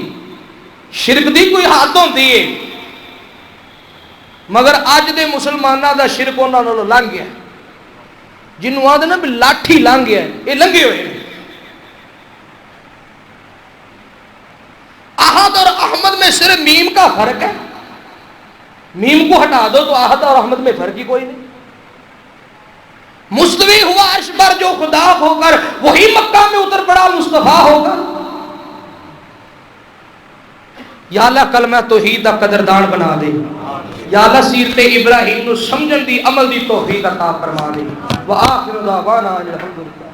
شرک دی کوئی حد ہوندی ہے, مگر اج دے مسلماناں دا شرک انہاں نالوں لنਘ گیا. جنوں آدھے نا بھی لاٹھی لنਘ گیا, یہ لنگے ہوئے. میں صرف میم کا فرق ہے، میم کو ہٹا دو تو احد اور احمد میں فرق ہی کوئی نہیں. مستوی ہوا عرش پر جو خدا ہو کر وہی مکہ میں اتر پڑا مصطفیٰ ہوگا. یا اللہ کلمہ توحید دا قدردان بنا دے. یا اللہ سیرت ابراہیم نو سمجھن دی عمل دی توفیق عطا فرما دے. وآخر دعوانا الحمدللہ.